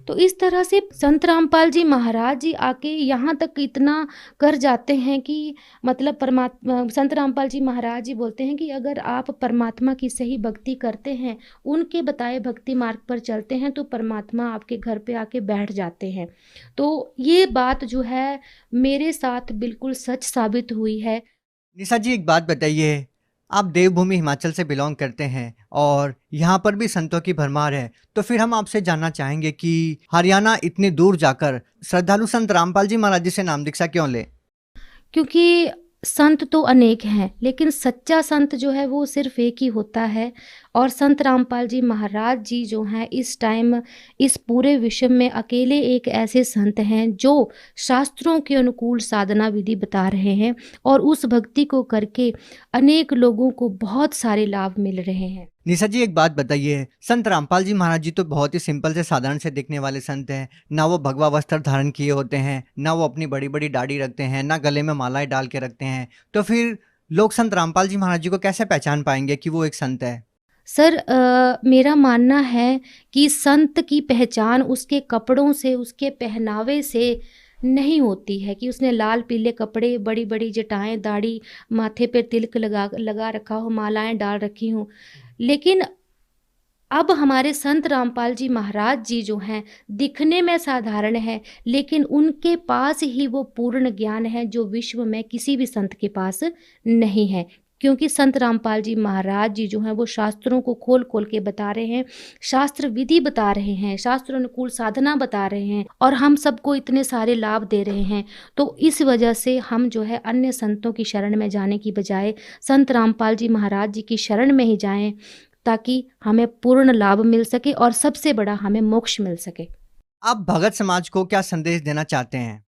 तो इस तरह से संत रामपाल जी महाराज जी आके यहाँ तक इतना कर जाते हैं कि मतलब परमात्मा, संत रामपाल जी महाराज जी बोलते हैं कि अगर आप परमात्मा की सही भक्ति करते हैं, उनके बताए भक्ति मार्ग पर चलते हैं, तो परमात्मा आपके घर पे आके बैठ जाते हैं। तो ये बात जो है मेरे साथ बिल्कुल सच साबित हुई है। निशा जी, एक बात बताइए, आप देवभूमि हिमाचल से बिलोंग करते हैं और यहाँ पर भी संतों की भरमार है, तो फिर हम आपसे जानना चाहेंगे कि हरियाणा इतनी दूर जाकर श्रद्धालु संत रामपाल जी महाराज जी से नाम दीक्षा क्यों ले? क्योंकि संत तो अनेक हैं, लेकिन सच्चा संत जो है वो सिर्फ एक ही होता है। और संत रामपाल जी महाराज जी जो हैं इस टाइम इस पूरे विश्व में अकेले एक ऐसे संत हैं जो शास्त्रों के अनुकूल साधना विधि बता रहे हैं और उस भक्ति को करके अनेक लोगों को बहुत सारे लाभ मिल रहे हैं। निशा जी, एक बात बताइए, संत रामपाल जी महाराज जी तो बहुत ही सिंपल से साधारण से दिखने वाले संत हैं। ना वो भगवा वस्त्र धारण किए होते हैं, ना वो अपनी बड़ी बड़ी दाढ़ी रखते हैं, ना गले में मालाएं डाल के रखते हैं। तो फिर लोग संत रामपाल जी महाराज जी को कैसे पहचान पाएंगे कि वो एक संत है? सर, मेरा मानना है कि संत की पहचान उसके कपड़ों से, उसके पहनावे से नहीं होती है कि उसने लाल पीले कपड़े, बड़ी बड़ी जटाएं, दाढ़ी, माथे पे तिलक लगा लगा रखा हो, मालाएं डाल रखी हों। लेकिन अब हमारे संत रामपाल जी महाराज जी जो हैं दिखने में साधारण है, लेकिन उनके पास ही वो पूर्ण ज्ञान है जो विश्व में किसी भी संत के पास नहीं है। क्योंकि संत रामपाल जी महाराज जी जो हैं वो शास्त्रों को खोल खोल के बता रहे हैं, शास्त्र विधि बता रहे हैं, शास्त्र अनुकूल साधना बता रहे हैं और हम सबको इतने सारे लाभ दे रहे हैं। तो इस वजह से हम जो है अन्य संतों की शरण में जाने की बजाय संत रामपाल जी महाराज जी की शरण में ही जाएं, ताकि हमें पूर्ण लाभ मिल सके और सबसे बड़ा हमें मोक्ष मिल सके। आप भगत समाज को क्या संदेश देना चाहते हैं?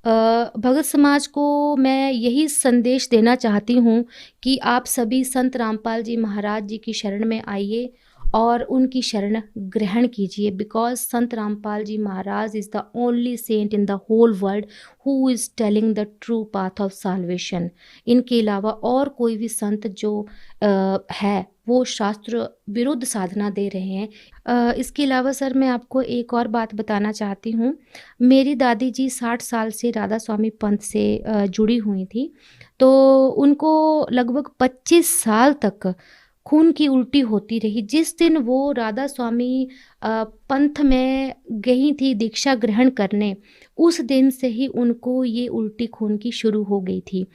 भगत समाज को मैं यही संदेश देना चाहती हूँ कि आप सभी संत रामपाल जी महाराज जी की शरण में आइए और उनकी शरण ग्रहण कीजिए। Because Sant Rampal ji Maharaj is the only saint in the whole world who is telling the true path of salvation. इनके अलावा और कोई भी संत जो है वो शास्त्र विरुद्ध साधना दे रहे हैं। इसके अलावा सर मैं आपको एक और बात बताना चाहती हूँ। मेरी दादी जी 60 साल से राधा स्वामी पंथ से जुड़ी हुई थी। तो उनको लगभग 25 साल तक खून की उल्टी होती रही। जिस दिन वो राधा स्वामी पंथ में गई थी दीक्षा ग्रहण करने, उस दिन से ही उनको ये उल्टी खून की शुरू हो गई थी।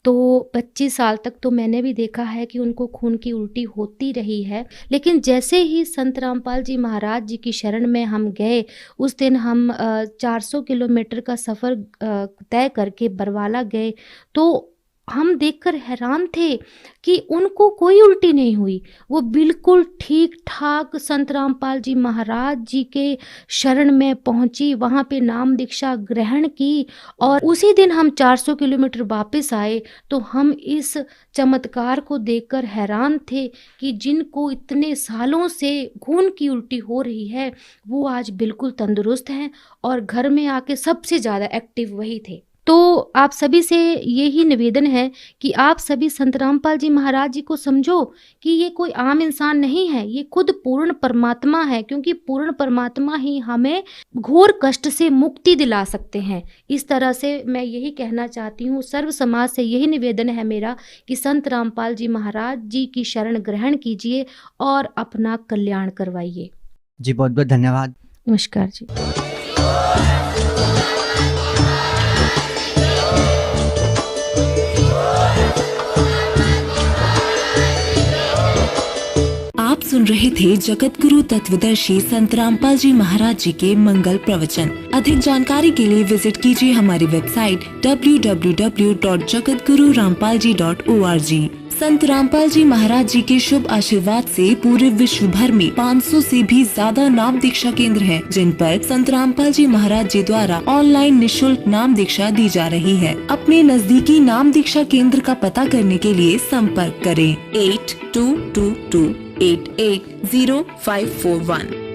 तो 25 साल तक तो मैंने भी देखा है कि उनको खून की उल्टी होती रही है। लेकिन जैसे ही संत रामपाल जी महाराज जी की शरण में हम गए, उस दिन हम 400 किलोमीटर का सफ़र तय करके बरवाला गए, तो हम देखकर हैरान थे कि उनको कोई उल्टी नहीं हुई। वो बिल्कुल ठीक ठाक संत रामपाल जी महाराज जी के शरण में पहुंची, वहाँ पे नाम दीक्षा ग्रहण की और उसी दिन हम 400 किलोमीटर वापस आए। तो हम इस चमत्कार को देखकर हैरान थे कि जिनको इतने सालों से खून की उल्टी हो रही है, वो आज बिल्कुल तंदुरुस्त हैं और घर में आके सबसे ज़्यादा एक्टिव वही थे। तो आप सभी से यही निवेदन है कि आप सभी संत रामपाल जी महाराज जी को समझो कि ये कोई आम इंसान नहीं है, ये खुद पूर्ण परमात्मा है, क्योंकि पूर्ण परमात्मा ही हमें घोर कष्ट से मुक्ति दिला सकते हैं। इस तरह से मैं यही कहना चाहती हूँ, सर्व समाज से यही निवेदन है मेरा कि संत रामपाल जी महाराज जी की शरण ग्रहण कीजिए और अपना कल्याण करवाइए। जी बहुत बहुत धन्यवाद। नमस्कार जी। आप सुन रहे थे जगत गुरु तत्वदर्शी संत रामपाल जी महाराज जी के मंगल प्रवचन। अधिक जानकारी के लिए विजिट कीजिए हमारी वेबसाइट www.jagatgururampalji.org। संत रामपाल जी महाराज जी के शुभ आशीर्वाद से पूरे विश्व भर में 500 से भी ज्यादा नाम दीक्षा केंद्र हैं, जिन पर संत रामपाल जी महाराज जी द्वारा ऑनलाइन निशुल्क नाम दीक्षा दी जा रही है। अपने नजदीकी नाम दीक्षा केंद्र का पता करने के लिए संपर्क करें 8222880541।